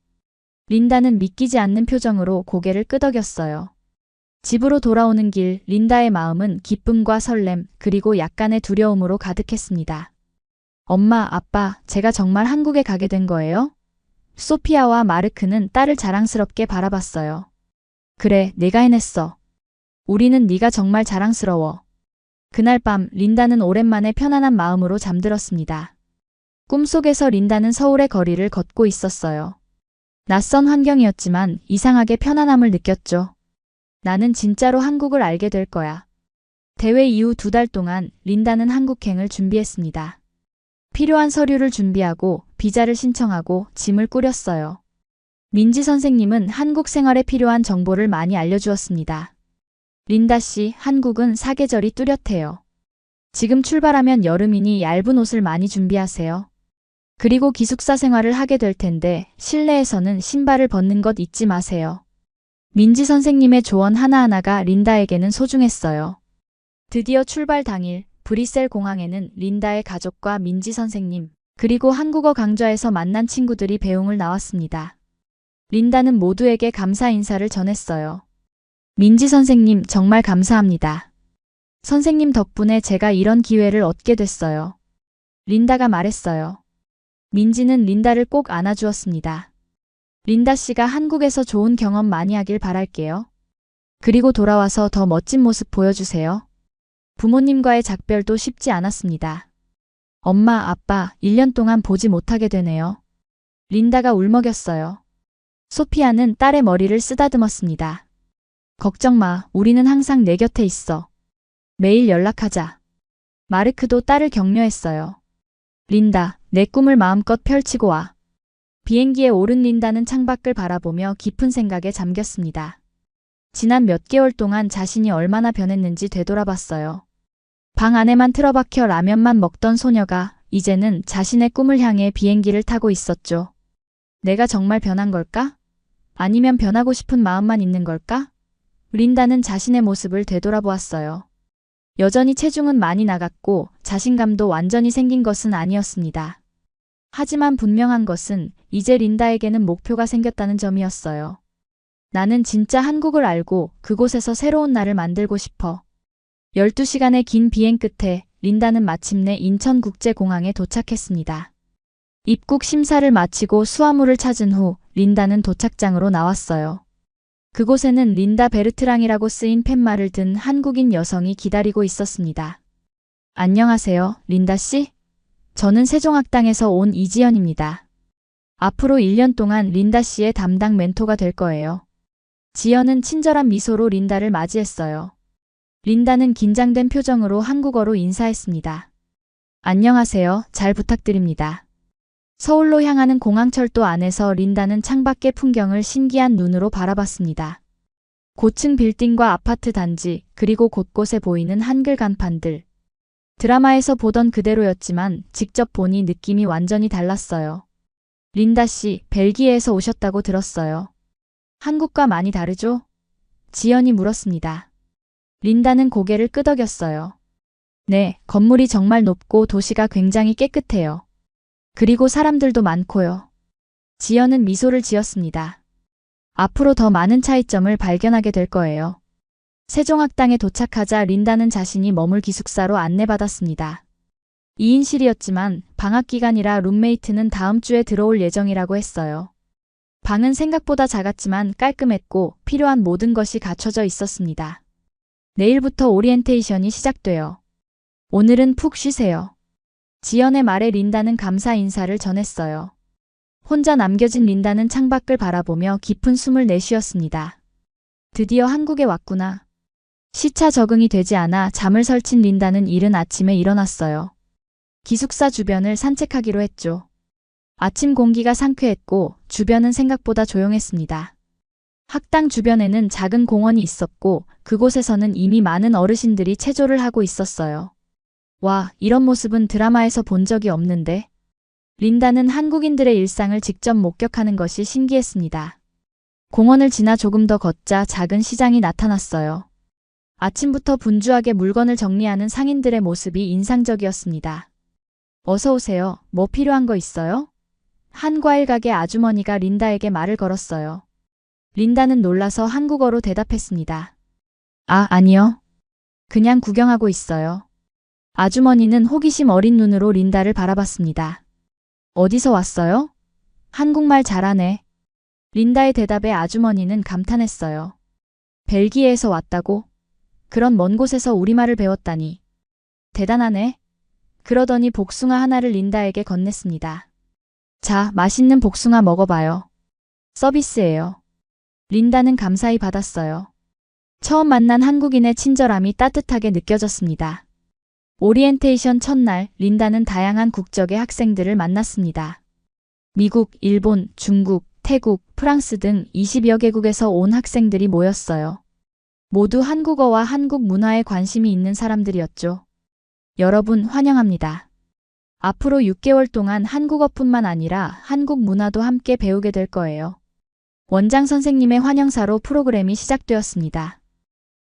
A: 린다는 믿기지 않는 표정으로 고개를 끄덕였어요. 집으로 돌아오는 길 린다의 마음은 기쁨과 설렘 그리고 약간의 두려움으로 가득했습니다. 엄마, 아빠, 제가 정말 한국에 가게 된 거예요? 소피아와 마르크는 딸을 자랑스럽게 바라봤어요. 그래, 내가 해냈어. 우리는 네가 정말 자랑스러워. 그날 밤 린다는 오랜만에 편안한 마음으로 잠들었습니다. 꿈속에서 린다는 서울의 거리를 걷고 있었어요. 낯선 환경이었지만 이상하게 편안함을 느꼈죠. 나는 진짜로 한국을 알게 될 거야. 대회 이후 2달 동안 린다는 한국행을 준비했습니다. 필요한 서류를 준비하고 비자를 신청하고 짐을 꾸렸어요. 민지 선생님은 한국 생활에 필요한 정보를 많이 알려주었습니다. 린다 씨, 한국은 사계절이 뚜렷해요. 지금 출발하면 여름이니 얇은 옷을 많이 준비하세요. 그리고 기숙사 생활을 하게 될 텐데 실내에서는 신발을 벗는 것 잊지 마세요. 민지 선생님의 조언 하나하나가 린다에게는 소중했어요. 드디어 출발 당일 브뤼셀 공항에는 린다의 가족과 민지 선생님, 그리고 한국어 강좌에서 만난 친구들이 배웅을 나왔습니다. 린다는 모두에게 감사 인사를 전했어요. 민지 선생님 정말 감사합니다. 선생님 덕분에 제가 이런 기회를 얻게 됐어요. 린다가 말했어요. 민지는 린다를 꼭 안아주었습니다. 린다 씨가 한국에서 좋은 경험 많이 하길 바랄게요. 그리고 돌아와서 더 멋진 모습 보여주세요. 부모님과의 작별도 쉽지 않았습니다. 엄마, 아빠, 1년 동안 보지 못하게 되네요. 린다가 울먹였어요. 소피아는 딸의 머리를 쓰다듬었습니다. 걱정 마, 우리는 항상 내 곁에 있어. 매일 연락하자. 마르크도 딸을 격려했어요. 린다, 내 꿈을 마음껏 펼치고 와. 비행기에 오른 린다는 창밖을 바라보며 깊은 생각에 잠겼습니다. 지난 몇 개월 동안 자신이 얼마나 변했는지 되돌아봤어요. 방 안에만 틀어박혀 라면만 먹던 소녀가 이제는 자신의 꿈을 향해 비행기를 타고 있었죠. 내가 정말 변한 걸까? 아니면 변하고 싶은 마음만 있는 걸까? 린다는 자신의 모습을 되돌아보았어요. 여전히 체중은 많이 나갔고 자신감도 완전히 생긴 것은 아니었습니다. 하지만 분명한 것은 이제 린다에게는 목표가 생겼다는 점이었어요. 나는 진짜 한국을 알고 그곳에서 새로운 나를 만들고 싶어. 12시간의 긴 비행 끝에 린다는 마침내 인천국제공항에 도착했습니다. 입국 심사를 마치고 수화물을 찾은 후 린다는 도착장으로 나왔어요. 그곳에는 린다 베르트랑이라고 쓰인 팻말을 든 한국인 여성이 기다리고 있었습니다. 안녕하세요, 린다 씨? 저는 세종학당에서 온 이지연입니다. 앞으로 1년 동안 린다 씨의 담당 멘토가 될 거예요. 지연은 친절한 미소로 린다를 맞이했어요. 린다는 긴장된 표정으로 한국어로 인사했습니다. 안녕하세요, 잘 부탁드립니다. 서울로 향하는 공항철도 안에서 린다는 창밖의 풍경을 신기한 눈으로 바라봤습니다. 고층 빌딩과 아파트 단지, 그리고 곳곳에 보이는 한글 간판들. 드라마에서 보던 그대로였지만 직접 보니 느낌이 완전히 달랐어요. 린다 씨, 벨기에에서 오셨다고 들었어요. 한국과 많이 다르죠? 지연이 물었습니다. 린다는 고개를 끄덕였어요. 네, 건물이 정말 높고 도시가 굉장히 깨끗해요. 그리고 사람들도 많고요. 지연은 미소를 지었습니다. 앞으로 더 많은 차이점을 발견하게 될 거예요. 세종학당에 도착하자 린다는 자신이 머물 기숙사로 안내받았습니다. 2인실이었지만 방학 기간이라 룸메이트는 다음 주에 들어올 예정이라고 했어요. 방은 생각보다 작았지만 깔끔했고 필요한 모든 것이 갖춰져 있었습니다. 내일부터 오리엔테이션이 시작돼요. 오늘은 푹 쉬세요. 지연의 말에 린다는 감사 인사를 전했어요. 혼자 남겨진 린다는 창밖을 바라보며 깊은 숨을 내쉬었습니다. 드디어 한국에 왔구나. 시차 적응이 되지 않아 잠을 설친 린다는 이른 아침에 일어났어요. 기숙사 주변을 산책하기로 했죠. 아침 공기가 상쾌했고 주변은 생각보다 조용했습니다. 학당 주변에는 작은 공원이 있었고 그곳에서는 이미 많은 어르신들이 체조를 하고 있었어요. 와, 이런 모습은 드라마에서 본 적이 없는데. 린다는 한국인들의 일상을 직접 목격하는 것이 신기했습니다. 공원을 지나 조금 더 걷자 작은 시장이 나타났어요. 아침부터 분주하게 물건을 정리하는 상인들의 모습이 인상적이었습니다. 어서 오세요. 뭐 필요한 거 있어요? 한 과일 가게 아주머니가 린다에게 말을 걸었어요. 린다는 놀라서 한국어로 대답했습니다. 아, 아니요. 그냥 구경하고 있어요. 아주머니는 호기심 어린 눈으로 린다를 바라봤습니다. 어디서 왔어요? 한국말 잘하네. 린다의 대답에 아주머니는 감탄했어요. 벨기에에서 왔다고? 그런 먼 곳에서 우리말을 배웠다니. 대단하네. 그러더니 복숭아 하나를 린다에게 건넸습니다. 자, 맛있는 복숭아 먹어봐요. 서비스예요. 린다는 감사히 받았어요. 처음 만난 한국인의 친절함이 따뜻하게 느껴졌습니다. 오리엔테이션 첫날, 린다는 다양한 국적의 학생들을 만났습니다. 미국, 일본, 중국, 태국, 프랑스 등 20여 개국에서 온 학생들이 모였어요. 모두 한국어와 한국 문화에 관심이 있는 사람들이었죠. 여러분 환영합니다. 앞으로 6개월 동안 한국어뿐만 아니라 한국 문화도 함께 배우게 될 거예요. 원장 선생님의 환영사로 프로그램이 시작되었습니다.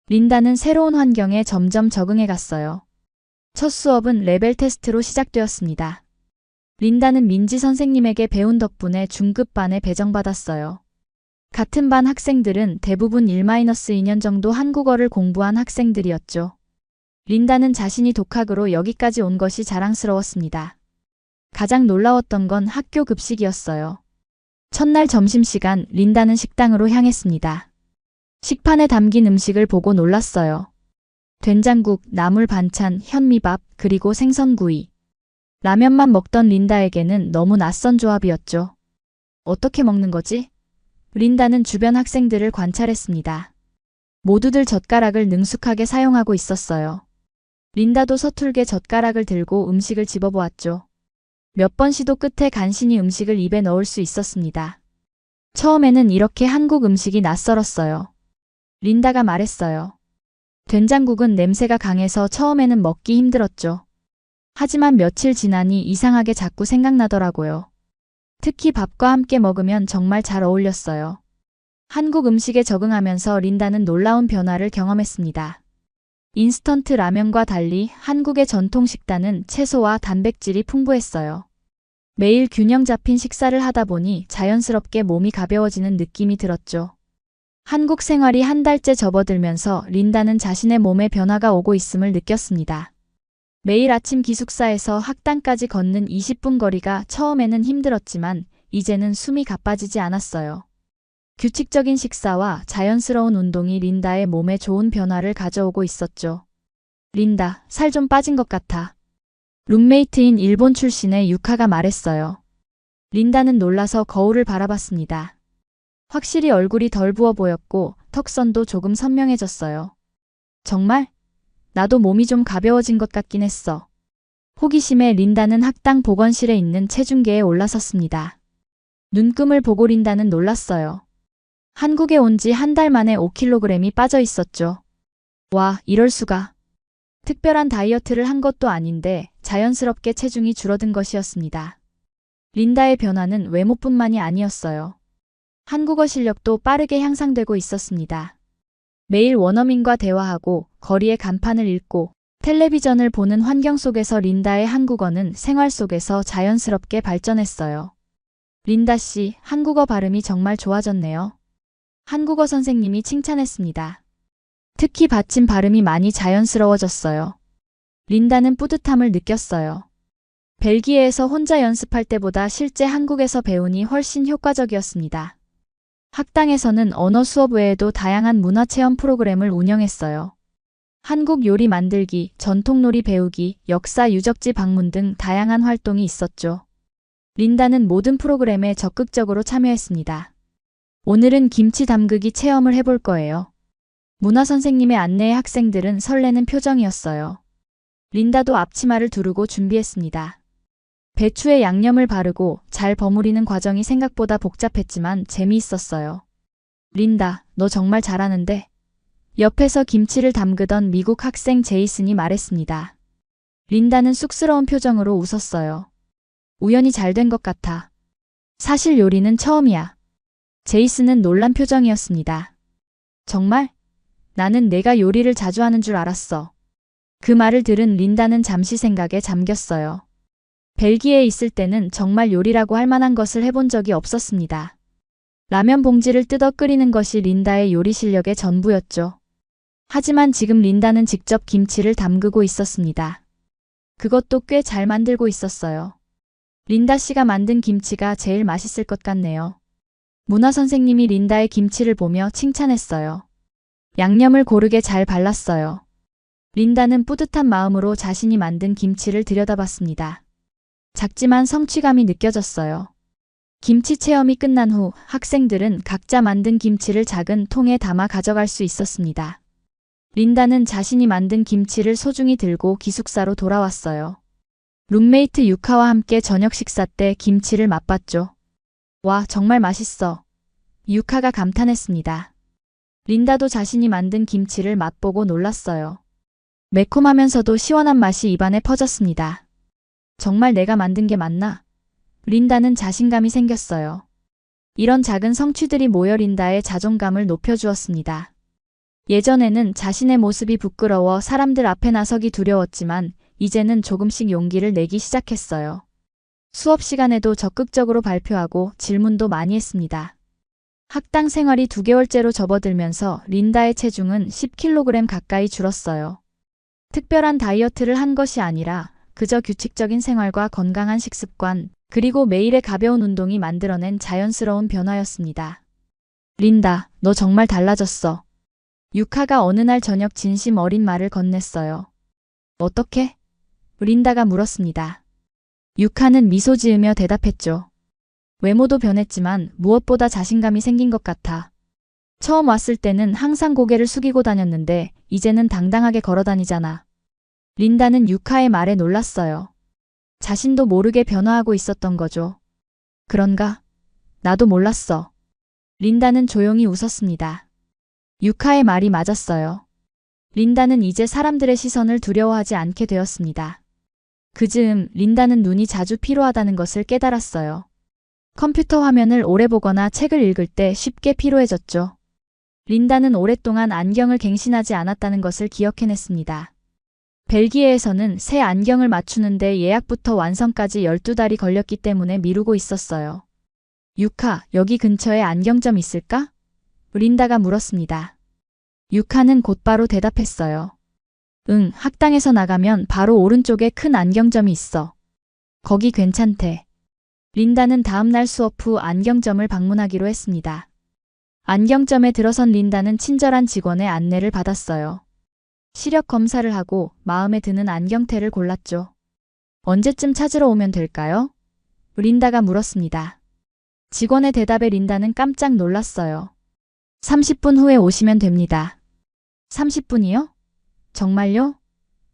A: 린다는 새로운 환경에 점점 적응해 갔어요. 첫 수업은 레벨 테스트로 시작되었습니다. 린다는 민지 선생님에게 배운 덕분에 중급반에 배정받았어요. 같은 반 학생들은 대부분 1-2년 정도 한국어를 공부한 학생들이었죠. 린다는 자신이 독학으로 여기까지 온 것이 자랑스러웠습니다. 가장 놀라웠던 건 학교 급식이었어요. 첫날 점심시간, 린다는 식당으로 향했습니다. 식판에 담긴 음식을 보고 놀랐어요. 된장국, 나물 반찬, 현미밥, 그리고 생선구이. 라면만 먹던 린다에게는 너무 낯선 조합이었죠. 어떻게 먹는 거지? 린다는 주변 학생들을 관찰했습니다. 모두들 젓가락을 능숙하게 사용하고 있었어요. 린다도 서툴게 젓가락을 들고 음식을 집어보았죠. 몇 번 시도 끝에 간신히 음식을 입에 넣을 수 있었습니다. 처음에는 이렇게 한국 음식이 낯설었어요. 린다가 말했어요. 된장국은 냄새가 강해서 처음에는 먹기 힘들었죠. 하지만 며칠 지나니 이상하게 자꾸 생각나더라고요. 특히 밥과 함께 먹으면 정말 잘 어울렸어요. 한국 음식에 적응하면서 린다는 놀라운 변화를 경험했습니다. 인스턴트 라면과 달리 한국의 전통 식단은 채소와 단백질이 풍부했어요. 매일 균형 잡힌 식사를 하다 보니 자연스럽게 몸이 가벼워지는 느낌이 들었죠. 한국 생활이 한 달째 접어들면서 린다는 자신의 몸에 변화가 오고 있음을 느꼈습니다. 매일 아침 기숙사에서 학당까지 걷는 20분 거리가 처음에는 힘들었지만 이제는 숨이 가빠지지 않았어요. 규칙적인 식사와 자연스러운 운동이 린다의 몸에 좋은 변화를 가져오고 있었죠. 린다, 살 좀 빠진 것 같아. 룸메이트인 일본 출신의 유카가 말했어요. 린다는 놀라서 거울을 바라봤습니다. 확실히 얼굴이 덜 부어 보였고 턱선도 조금 선명해졌어요. 정말? 나도 몸이 좀 가벼워진 것 같긴 했어. 호기심에 린다는 학당 보건실에 있는 체중계에 올라섰습니다. 눈금을 보고 린다는 놀랐어요. 한국에 온 지 한 달 만에 5kg이 빠져 있었죠. 와, 이럴 수가. 특별한 다이어트를 한 것도 아닌데 자연스럽게 체중이 줄어든 것이었습니다. 린다의 변화는 외모뿐만이 아니었어요. 한국어 실력도 빠르게 향상되고 있었습니다. 매일 원어민과 대화하고 거리의 간판을 읽고 텔레비전을 보는 환경 속에서 린다의 한국어는 생활 속에서 자연스럽게 발전했어요. 린다 씨, 한국어 발음이 정말 좋아졌네요. 한국어 선생님이 칭찬했습니다. 특히 받침 발음이 많이 자연스러워졌어요. 린다는 뿌듯함을 느꼈어요. 벨기에에서 혼자 연습할 때보다 실제 한국에서 배우니 훨씬 효과적이었습니다. 학당에서는 언어 수업 외에도 다양한 문화체험 프로그램을 운영했어요. 한국 요리 만들기, 전통놀이 배우기, 역사 유적지 방문 등 다양한 활동이 있었죠. 린다는 모든 프로그램에 적극적으로 참여했습니다. 오늘은 김치 담그기 체험을 해볼 거예요. 문화 선생님의 안내에 학생들은 설레는 표정이었어요. 린다도 앞치마를 두르고 준비했습니다. 배추에 양념을 바르고 잘 버무리는 과정이 생각보다 복잡했지만 재미있었어요. 린다, 너 정말 잘하는데? 옆에서 김치를 담그던 미국 학생 제이슨이 말했습니다. 린다는 쑥스러운 표정으로 웃었어요. 우연히 잘 된 것 같아. 사실 요리는 처음이야. 제이슨은 놀란 표정이었습니다. 정말? 나는 내가 요리를 자주 하는 줄 알았어. 그 말을 들은 린다는 잠시 생각에 잠겼어요. 벨기에에 있을 때는 정말 요리라고 할 만한 것을 해본 적이 없었습니다. 라면 봉지를 뜯어 끓이는 것이 린다의 요리 실력의 전부였죠. 하지만 지금 린다는 직접 김치를 담그고 있었습니다. 그것도 꽤 잘 만들고 있었어요. 린다 씨가 만든 김치가 제일 맛있을 것 같네요. 문화 선생님이 린다의 김치를 보며 칭찬했어요. 양념을 고르게 잘 발랐어요. 린다는 뿌듯한 마음으로 자신이 만든 김치를 들여다봤습니다. 작지만 성취감이 느껴졌어요. 김치 체험이 끝난 후 학생들은 각자 만든 김치를 작은 통에 담아 가져갈 수 있었습니다. 린다는 자신이 만든 김치를 소중히 들고 기숙사로 돌아왔어요. 룸메이트 유카와 함께 저녁 식사 때 김치를 맛봤죠. 와, 정말 맛있어. 유카가 감탄했습니다. 린다도 자신이 만든 김치를 맛보고 놀랐어요. 매콤하면서도 시원한 맛이 입안에 퍼졌습니다. 정말 내가 만든 게 맞나? 린다는 자신감이 생겼어요. 이런 작은 성취들이 모여 린다의 자존감을 높여주었습니다. 예전에는 자신의 모습이 부끄러워 사람들 앞에 나서기 두려웠지만 이제는 조금씩 용기를 내기 시작했어요. 수업 시간에도 적극적으로 발표하고 질문도 많이 했습니다. 학당 생활이 2개월째로 접어들면서 린다의 체중은 10kg 가까이 줄었어요. 특별한 다이어트를 한 것이 아니라 그저 규칙적인 생활과 건강한 식습관, 그리고 매일의 가벼운 운동이 만들어낸 자연스러운 변화였습니다. 린다, 너 정말 달라졌어. 유카가 어느 날 저녁 진심 어린 말을 건넸어요. 어떻게? 린다가 물었습니다. 유카는 미소 지으며 대답했죠. 외모도 변했지만 무엇보다 자신감이 생긴 것 같아. 처음 왔을 때는 항상 고개를 숙이고 다녔는데 이제는 당당하게 걸어 다니잖아. 린다는 유카의 말에 놀랐어요. 자신도 모르게 변화하고 있었던 거죠. 그런가? 나도 몰랐어. 린다는 조용히 웃었습니다. 유카의 말이 맞았어요. 린다는 이제 사람들의 시선을 두려워하지 않게 되었습니다. 그 즈음 린다는 눈이 자주 피로하다는 것을 깨달았어요. 컴퓨터 화면을 오래 보거나 책을 읽을 때 쉽게 피로해졌죠. 린다는 오랫동안 안경을 갱신하지 않았다는 것을 기억해냈습니다. 벨기에에서는 새 안경을 맞추는데 예약부터 완성까지 12달이 걸렸기 때문에 미루고 있었어요. 유카, 여기 근처에 안경점 있을까? 린다가 물었습니다. 유카는 곧바로 대답했어요. 응, 학당에서 나가면 바로 오른쪽에 큰 안경점이 있어. 거기 괜찮대. 린다는 다음날 수업 후 안경점을 방문하기로 했습니다. 안경점에 들어선 린다는 친절한 직원의 안내를 받았어요. 시력 검사를 하고 마음에 드는 안경테를 골랐죠. 언제쯤 찾으러 오면 될까요? 린다가 물었습니다. 직원의 대답에 린다는 깜짝 놀랐어요. 30분 후에 오시면 됩니다. 30분이요? 정말요?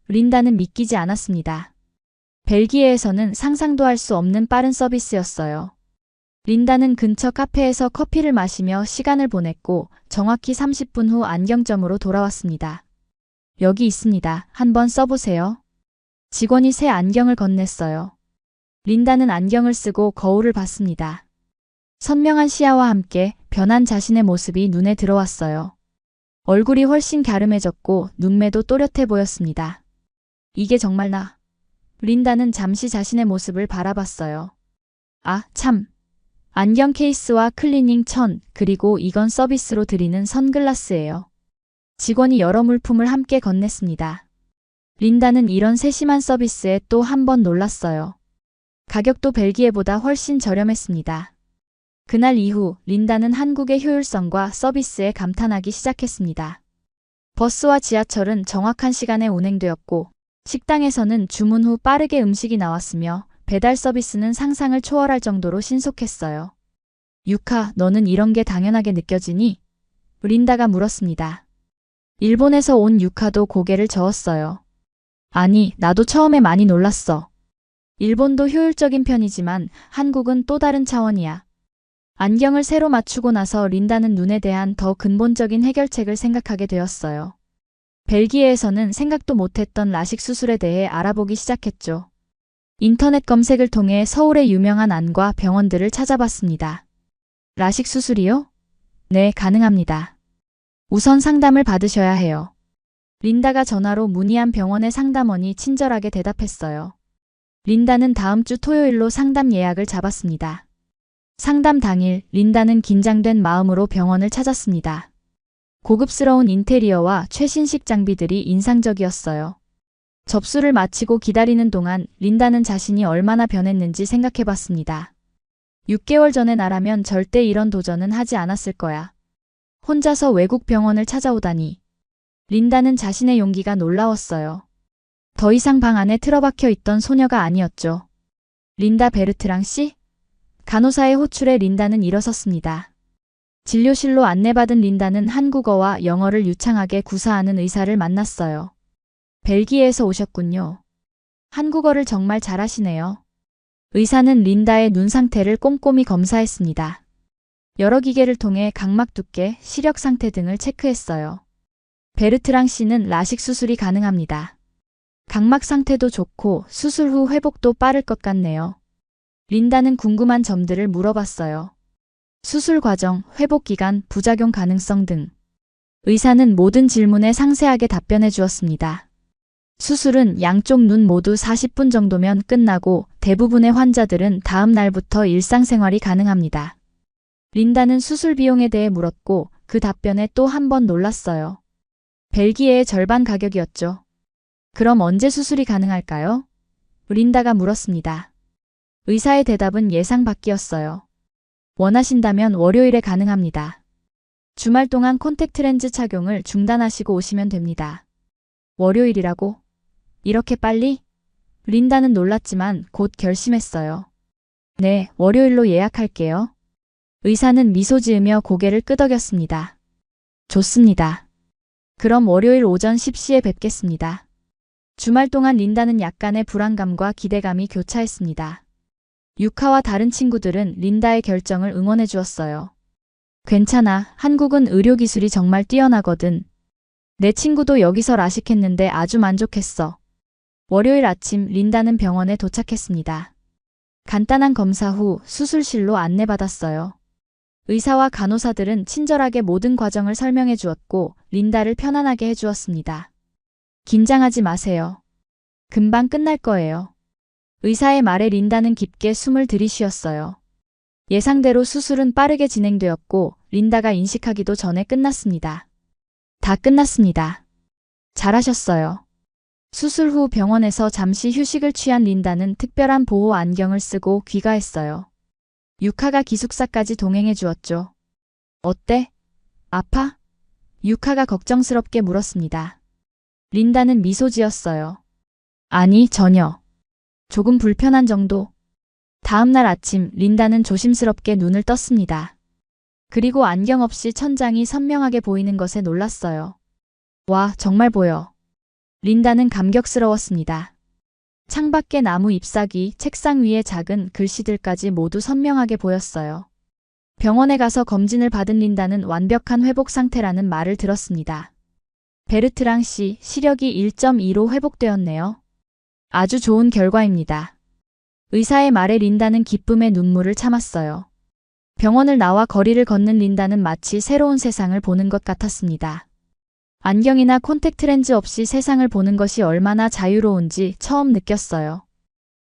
A: 린다는 믿기지 않았습니다. 벨기에에서는 상상도 할 수 없는 빠른 서비스였어요. 린다는 근처 카페에서 커피를 마시며 시간을 보냈고 정확히 30분 후 안경점으로 돌아왔습니다. 여기 있습니다. 한번 써보세요. 직원이 새 안경을 건넸어요. 린다는 안경을 쓰고 거울을 봤습니다. 선명한 시야와 함께 변한 자신의 모습이 눈에 들어왔어요. 얼굴이 훨씬 갸름해졌고 눈매도 또렷해 보였습니다. 이게 정말 나? 린다는 잠시 자신의 모습을 바라봤어요. 아, 참. 안경 케이스와 클리닝 천, 그리고 이건 서비스로 드리는 선글라스예요. 직원이 여러 물품을 함께 건넸습니다. 린다는 이런 세심한 서비스에 또 한 번 놀랐어요. 가격도 벨기에보다 훨씬 저렴했습니다. 그날 이후 린다는 한국의 효율성과 서비스에 감탄하기 시작했습니다. 버스와 지하철은 정확한 시간에 운행되었고 식당에서는 주문 후 빠르게 음식이 나왔으며 배달 서비스는 상상을 초월할 정도로 신속했어요. 유카, 너는 이런 게 당연하게 느껴지니? 린다가 물었습니다. 일본에서 온 유카도 고개를 저었어요. 아니, 나도 처음에 많이 놀랐어. 일본도 효율적인 편이지만 한국은 또 다른 차원이야. 안경을 새로 맞추고 나서 린다는 눈에 대한 더 근본적인 해결책을 생각하게 되었어요. 벨기에에서는 생각도 못했던 라식 수술에 대해 알아보기 시작했죠. 인터넷 검색을 통해 서울의 유명한 안과 병원들을 찾아봤습니다. 라식 수술이요? 네, 가능합니다. 우선 상담을 받으셔야 해요. 린다가 전화로 문의한 병원의 상담원이 친절하게 대답했어요. 린다는 다음 주 토요일로 상담 예약을 잡았습니다. 상담 당일 린다는 긴장된 마음으로 병원을 찾았습니다. 고급스러운 인테리어와 최신식 장비들이 인상적이었어요. 접수를 마치고 기다리는 동안 린다는 자신이 얼마나 변했는지 생각해봤습니다. 6개월 전의 나라면 절대 이런 도전은 하지 않았을 거야. 혼자서 외국 병원을 찾아오다니. 린다는 자신의 용기가 놀라웠어요. 더 이상 방 안에 틀어박혀 있던 소녀가 아니었죠. 린다 베르트랑 씨? 간호사의 호출에 린다는 일어섰습니다. 진료실로 안내받은 린다는 한국어와 영어를 유창하게 구사하는 의사를 만났어요. 벨기에에서 오셨군요. 한국어를 정말 잘하시네요. 의사는 린다의 눈 상태를 꼼꼼히 검사했습니다. 여러 기계를 통해 각막 두께, 시력 상태 등을 체크했어요. 베르트랑 씨는 라식 수술이 가능합니다. 각막 상태도 좋고 수술 후 회복도 빠를 것 같네요. 린다는 궁금한 점들을 물어봤어요. 수술 과정, 회복 기간, 부작용 가능성 등. 의사는 모든 질문에 상세하게 답변해 주었습니다. 수술은 양쪽 눈 모두 40분 정도면 끝나고 대부분의 환자들은 다음 날부터 일상생활이 가능합니다. 린다는 수술 비용에 대해 물었고 그 답변에 또 한 번 놀랐어요. 벨기에의 절반 가격이었죠. 그럼 언제 수술이 가능할까요? 린다가 물었습니다. 의사의 대답은 예상 밖이었어요. 원하신다면 월요일에 가능합니다. 주말 동안 콘택트 렌즈 착용을 중단하시고 오시면 됩니다. 월요일이라고? 이렇게 빨리? 린다는 놀랐지만 곧 결심했어요. 네, 월요일로 예약할게요. 의사는 미소 지으며 고개를 끄덕였습니다. 좋습니다. 그럼 월요일 오전 10시에 뵙겠습니다. 주말 동안 린다는 약간의 불안감과 기대감이 교차했습니다. 유카와 다른 친구들은 린다의 결정을 응원해 주었어요. 괜찮아, 한국은 의료기술이 정말 뛰어나거든. 내 친구도 여기서 라식했는데 아주 만족했어. 월요일 아침 린다는 병원에 도착했습니다. 간단한 검사 후 수술실로 안내받았어요. 의사와 간호사들은 친절하게 모든 과정을 설명해 주었고 린다를 편안하게 해주었습니다. 긴장하지 마세요. 금방 끝날 거예요. 의사의 말에 린다는 깊게 숨을 들이쉬었어요. 예상대로 수술은 빠르게 진행되었고 린다가 인식하기도 전에 끝났습니다. 다 끝났습니다. 잘하셨어요. 수술 후 병원에서 잠시 휴식을 취한 린다는 특별한 보호 안경을 쓰고 귀가했어요. 유카가 기숙사까지 동행해 주었죠. 어때? 아파? 유카가 걱정스럽게 물었습니다. 린다는 미소 지었어요. 아니, 전혀. 조금 불편한 정도. 다음 날 아침 린다는 조심스럽게 눈을 떴습니다. 그리고 안경 없이 천장이 선명하게 보이는 것에 놀랐어요. 와, 정말 보여. 린다는 감격스러웠습니다. 창밖의 나무 잎사귀, 책상 위의 작은 글씨들까지 모두 선명하게 보였어요. 병원에 가서 검진을 받은 린다는 완벽한 회복 상태라는 말을 들었습니다. 베르트랑 씨, 시력이 1.2로 회복되었네요. 아주 좋은 결과입니다. 의사의 말에 린다는 기쁨의 눈물을 참았어요. 병원을 나와 거리를 걷는 린다는 마치 새로운 세상을 보는 것 같았습니다. 안경이나 콘택트 렌즈 없이 세상을 보는 것이 얼마나 자유로운지 처음 느꼈어요.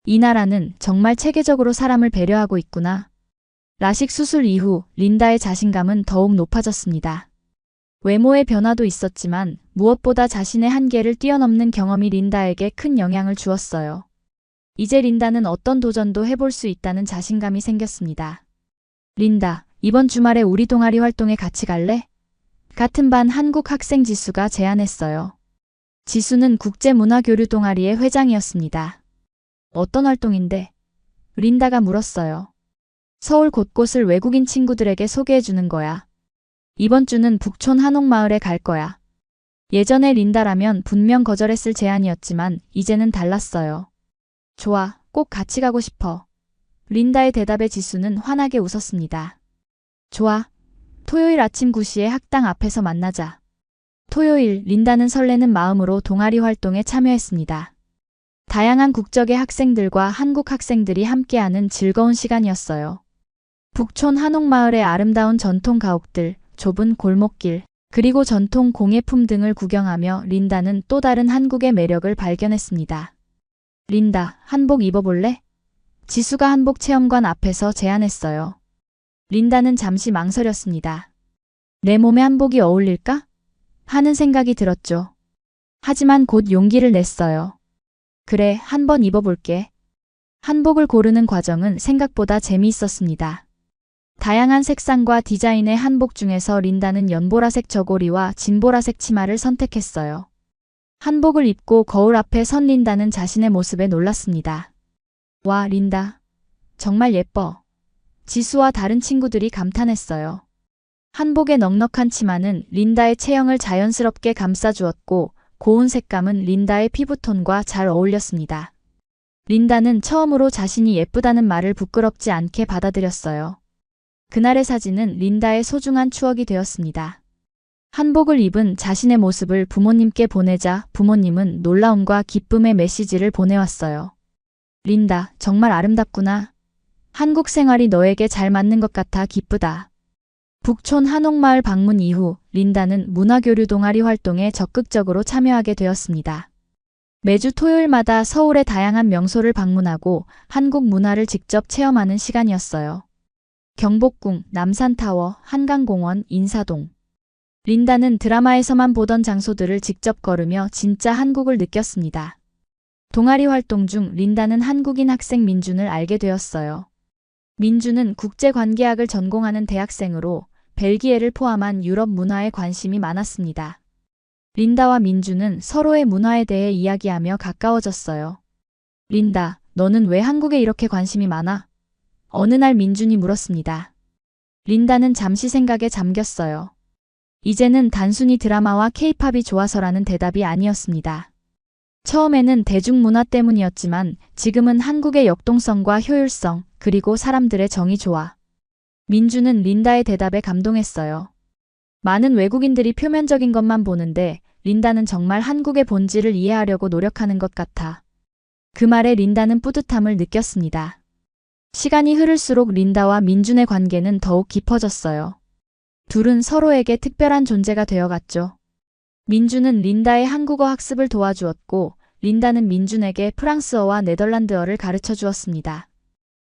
A: 이 나라는 정말 체계적으로 사람을 배려하고 있구나. 라식 수술 이후 린다의 자신감은 더욱 높아졌습니다. 외모의 변화도 있었지만 무엇보다 자신의 한계를 뛰어넘는 경험이 린다에게 큰 영향을 주었어요. 이제 린다는 어떤 도전도 해볼 수 있다는 자신감이 생겼습니다. 린다, 이번 주말에 우리 동아리 활동에 같이 갈래? 같은 반 한국 학생 지수가 제안했어요. 지수는 국제문화교류 동아리의 회장이었습니다. 어떤 활동인데? 린다가 물었어요. 서울 곳곳을 외국인 친구들에게 소개해주는 거야. 이번 주는 북촌 한옥마을에 갈 거야. 예전에 린다라면 분명 거절했을 제안이었지만 이제는 달랐어요. 좋아, 꼭 같이 가고 싶어. 린다의 대답에 지수는 환하게 웃었습니다. 좋아. 토요일 아침 9시에 학당 앞에서 만나자. 토요일, 린다는 설레는 마음으로 동아리 활동에 참여했습니다. 다양한 국적의 학생들과 한국 학생들이 함께하는 즐거운 시간이었어요. 북촌 한옥마을의 아름다운 전통 가옥들, 좁은 골목길, 그리고 전통 공예품 등을 구경하며 린다는 또 다른 한국의 매력을 발견했습니다. 린다, 한복 입어볼래? 지수가 한복 체험관 앞에서 제안했어요. 린다는 잠시 망설였습니다. 내 몸에 한복이 어울릴까? 하는 생각이 들었죠. 하지만 곧 용기를 냈어요. 그래, 한번 입어볼게. 한복을 고르는 과정은 생각보다 재미있었습니다. 다양한 색상과 디자인의 한복 중에서 린다는 연보라색 저고리와 진보라색 치마를 선택했어요. 한복을 입고 거울 앞에 선 린다는 자신의 모습에 놀랐습니다. 와, 린다. 정말 예뻐. 지수와 다른 친구들이 감탄했어요. 한복의 넉넉한 치마는 린다의 체형을 자연스럽게 감싸주었고 고운 색감은 린다의 피부톤과 잘 어울렸습니다. 린다는 처음으로 자신이 예쁘다는 말을 부끄럽지 않게 받아들였어요. 그날의 사진은 린다의 소중한 추억이 되었습니다. 한복을 입은 자신의 모습을 부모님께 보내자 부모님은 놀라움과 기쁨의 메시지를 보내왔어요. 린다, 정말 아름답구나. 한국 생활이 너에게 잘 맞는 것 같아 기쁘다. 북촌 한옥마을 방문 이후 린다는 문화교류 동아리 활동에 적극적으로 참여하게 되었습니다. 매주 토요일마다 서울의 다양한 명소를 방문하고 한국 문화를 직접 체험하는 시간이었어요. 경복궁, 남산타워, 한강공원, 인사동. 린다는 드라마에서만 보던 장소들을 직접 걸으며 진짜 한국을 느꼈습니다. 동아리 활동 중 린다는 한국인 학생 민준을 알게 되었어요. 민준은 국제관계학을 전공하는 대학생으로 벨기에를 포함한 유럽 문화에 관심이 많았습니다. 린다와 민준은 서로의 문화에 대해 이야기하며 가까워졌어요. 린다, 너는 왜 한국에 이렇게 관심이 많아? 어느 날 민준이 물었습니다. 린다는 잠시 생각에 잠겼어요. 이제는 단순히 드라마와 케이팝이 좋아서라는 대답이 아니었습니다. 처음에는 대중문화 때문이었지만 지금은 한국의 역동성과 효율성, 그리고 사람들의 정이 좋아. 민준은 린다의 대답에 감동했어요. 많은 외국인들이 표면적인 것만 보는데 린다는 정말 한국의 본질을 이해하려고 노력하는 것 같아. 그 말에 린다는 뿌듯함을 느꼈습니다. 시간이 흐를수록 린다와 민준의 관계는 더욱 깊어졌어요. 둘은 서로에게 특별한 존재가 되어갔죠. 민준은 린다의 한국어 학습을 도와주었고 린다는 민준에게 프랑스어와 네덜란드어를 가르쳐 주었습니다.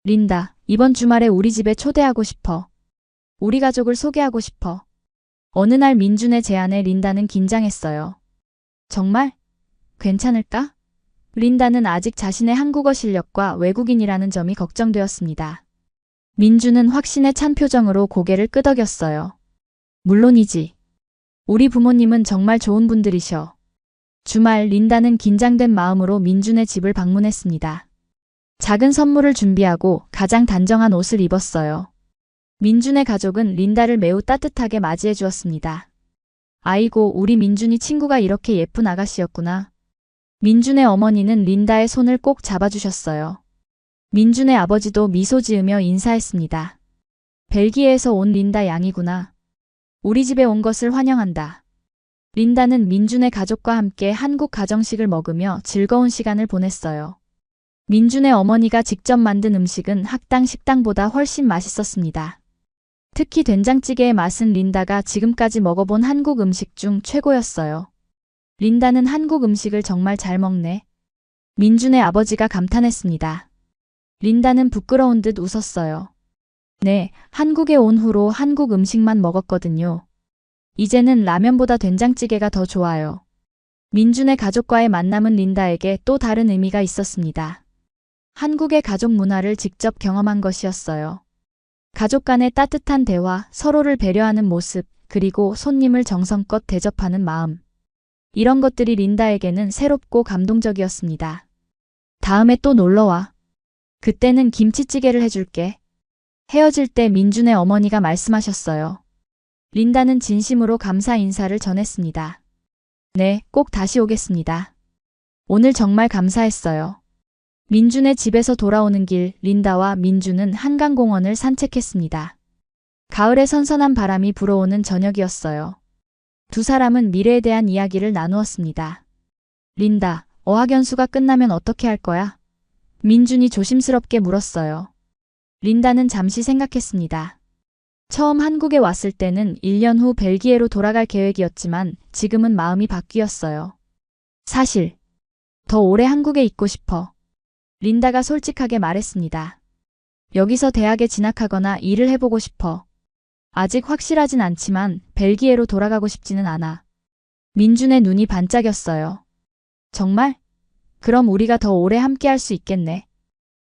A: 린다, 이번 주말에 우리 집에 초대하고 싶어. 우리 가족을 소개하고 싶어. 어느 날 민준의 제안에 린다는 긴장했어요. 정말? 괜찮을까? 린다는 아직 자신의 한국어 실력과 외국인이라는 점이 걱정되었습니다. 민준은 확신에 찬 표정으로 고개를 끄덕였어요. 물론이지. 우리 부모님은 정말 좋은 분들이셔. 주말 린다는 긴장된 마음으로 민준의 집을 방문했습니다. 작은 선물을 준비하고 가장 단정한 옷을 입었어요. 민준의 가족은 린다를 매우 따뜻하게 맞이해 주었습니다. 아이고, 우리 민준이 친구가 이렇게 예쁜 아가씨였구나. 민준의 어머니는 린다의 손을 꼭 잡아주셨어요. 민준의 아버지도 미소 지으며 인사했습니다. 벨기에에서 온 린다 양이구나. 우리 집에 온 것을 환영한다. 린다는 민준의 가족과 함께 한국 가정식을 먹으며 즐거운 시간을 보냈어요. 민준의 어머니가 직접 만든 음식은 학당 식당보다 훨씬 맛있었습니다. 특히 된장찌개의 맛은 린다가 지금까지 먹어본 한국 음식 중 최고였어요. 린다는 한국 음식을 정말 잘 먹네. 민준의 아버지가 감탄했습니다. 린다는 부끄러운 듯 웃었어요. 네, 한국에 온 후로 한국 음식만 먹었거든요. 이제는 라면보다 된장찌개가 더 좋아요. 민준의 가족과의 만남은 린다에게 또 다른 의미가 있었습니다. 한국의 가족 문화를 직접 경험한 것이었어요. 가족 간의 따뜻한 대화, 서로를 배려하는 모습, 그리고 손님을 정성껏 대접하는 마음. 이런 것들이 린다에게는 새롭고 감동적이었습니다. 다음에 또 놀러와. 그때는 김치찌개를 해줄게. 헤어질 때 민준의 어머니가 말씀하셨어요. 린다는 진심으로 감사 인사를 전했습니다. 네, 꼭 다시 오겠습니다. 오늘 정말 감사했어요. 민준의 집에서 돌아오는 길, 린다와 민준은 한강공원을 산책했습니다. 가을의 선선한 바람이 불어오는 저녁이었어요. 두 사람은 미래에 대한 이야기를 나누었습니다. 린다, 어학연수가 끝나면 어떻게 할 거야? 민준이 조심스럽게 물었어요. 린다는 잠시 생각했습니다. 처음 한국에 왔을 때는 1년 후 벨기에로 돌아갈 계획이었지만 지금은 마음이 바뀌었어요. 사실, 더 오래 한국에 있고 싶어. 린다가 솔직하게 말했습니다. 여기서 대학에 진학하거나 일을 해보고 싶어. 아직 확실하진 않지만 벨기에로 돌아가고 싶지는 않아. 민준의 눈이 반짝였어요. 정말? 그럼 우리가 더 오래 함께 할 수 있겠네.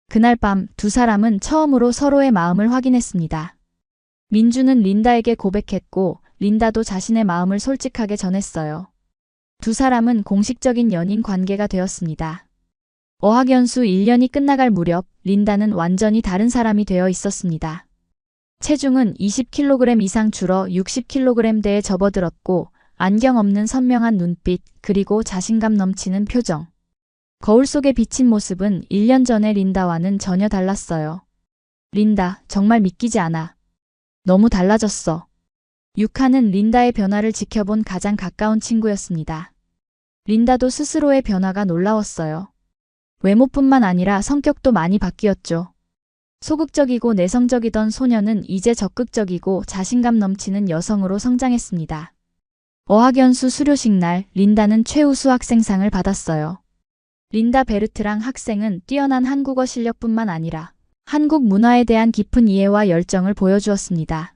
A: 그날 밤 두 사람은 처음으로 서로의 마음을 확인했습니다. 민준은 린다에게 고백했고 린다도 자신의 마음을 솔직하게 전했어요. 두 사람은 공식적인 연인 관계가 되었습니다. 어학연수 1년이 끝나갈 무렵 린다는 완전히 다른 사람이 되어 있었습니다. 체중은 20kg 이상 줄어 60kg대에 접어들었고 안경 없는 선명한 눈빛 그리고 자신감 넘치는 표정. 거울 속에 비친 모습은 1년 전의 린다와는 전혀 달랐어요. 린다, 정말 믿기지 않아. 너무 달라졌어. 유카는 린다의 변화를 지켜본 가장 가까운 친구였습니다. 린다도 스스로의 변화가 놀라웠어요. 외모뿐만 아니라 성격도 많이 바뀌었죠. 소극적이고 내성적이던 소녀는 이제 적극적이고 자신감 넘치는 여성으로 성장했습니다. 어학연수 수료식 날 린다는 최우수 학생상을 받았어요. 린다 베르트랑 학생은 뛰어난 한국어 실력뿐만 아니라 한국 문화에 대한 깊은 이해와 열정을 보여주었습니다.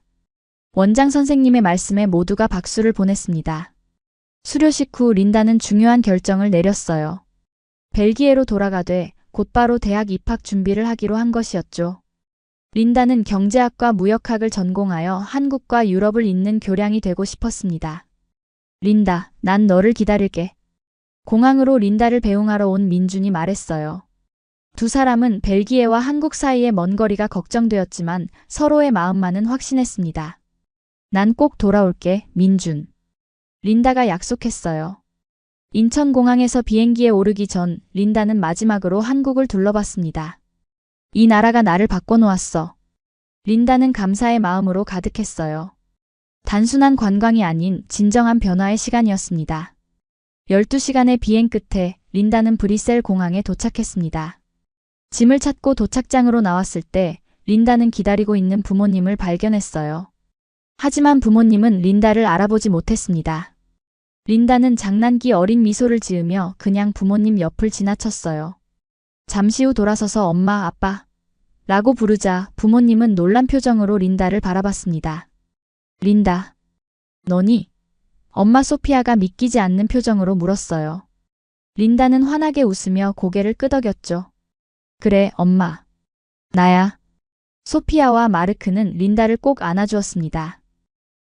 A: 원장 선생님의 말씀에 모두가 박수를 보냈습니다. 수료식 후 린다는 중요한 결정을 내렸어요. 벨기에로 돌아가되 곧바로 대학 입학 준비를 하기로 한 것이었죠. 린다는 경제학과 무역학을 전공하여 한국과 유럽을 잇는 교량이 되고 싶었습니다. 린다, 난 너를 기다릴게. 공항으로 린다를 배웅하러 온 민준이 말했어요. 두 사람은 벨기에와 한국 사이의 먼 거리가 걱정되었지만 서로의 마음만은 확신했습니다. 난 꼭 돌아올게, 민준. 린다가 약속했어요. 인천공항에서 비행기에 오르기 전 린다는 마지막으로 한국을 둘러봤습니다. 이 나라가 나를 바꿔놓았어. 린다는 감사의 마음으로 가득했어요. 단순한 관광이 아닌 진정한 변화의 시간이었습니다. 12시간의 비행 끝에 린다는 브뤼셀 공항에 도착했습니다. 짐을 찾고 도착장으로 나왔을 때 린다는 기다리고 있는 부모님을 발견했어요. 하지만 부모님은 린다를 알아보지 못했습니다. 린다는 장난기 어린 미소를 지으며 그냥 부모님 옆을 지나쳤어요. 잠시 후 돌아서서 엄마, 아빠 라고 부르자 부모님은 놀란 표정으로 린다를 바라봤습니다. 린다, 너니? 엄마 소피아가 믿기지 않는 표정으로 물었어요. 린다는 환하게 웃으며 고개를 끄덕였죠. 그래, 엄마. 나야. 소피아와 마르크는 린다를 꼭 안아주었습니다.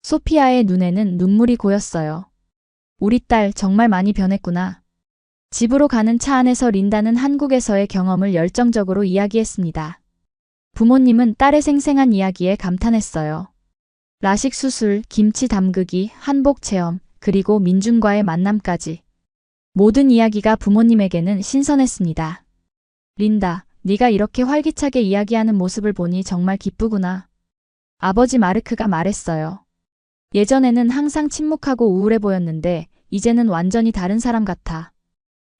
A: 소피아의 눈에는 눈물이 고였어요. 우리 딸 정말 많이 변했구나. 집으로 가는 차 안에서 린다는 한국에서의 경험을 열정적으로 이야기했습니다. 부모님은 딸의 생생한 이야기에 감탄했어요. 라식 수술, 김치 담그기, 한복 체험, 그리고 민준과의 만남까지. 모든 이야기가 부모님에게는 신선했습니다. 린다, 네가 이렇게 활기차게 이야기하는 모습을 보니 정말 기쁘구나. 아버지 마르크가 말했어요. 예전에는 항상 침묵하고 우울해 보였는데 이제는 완전히 다른 사람 같아.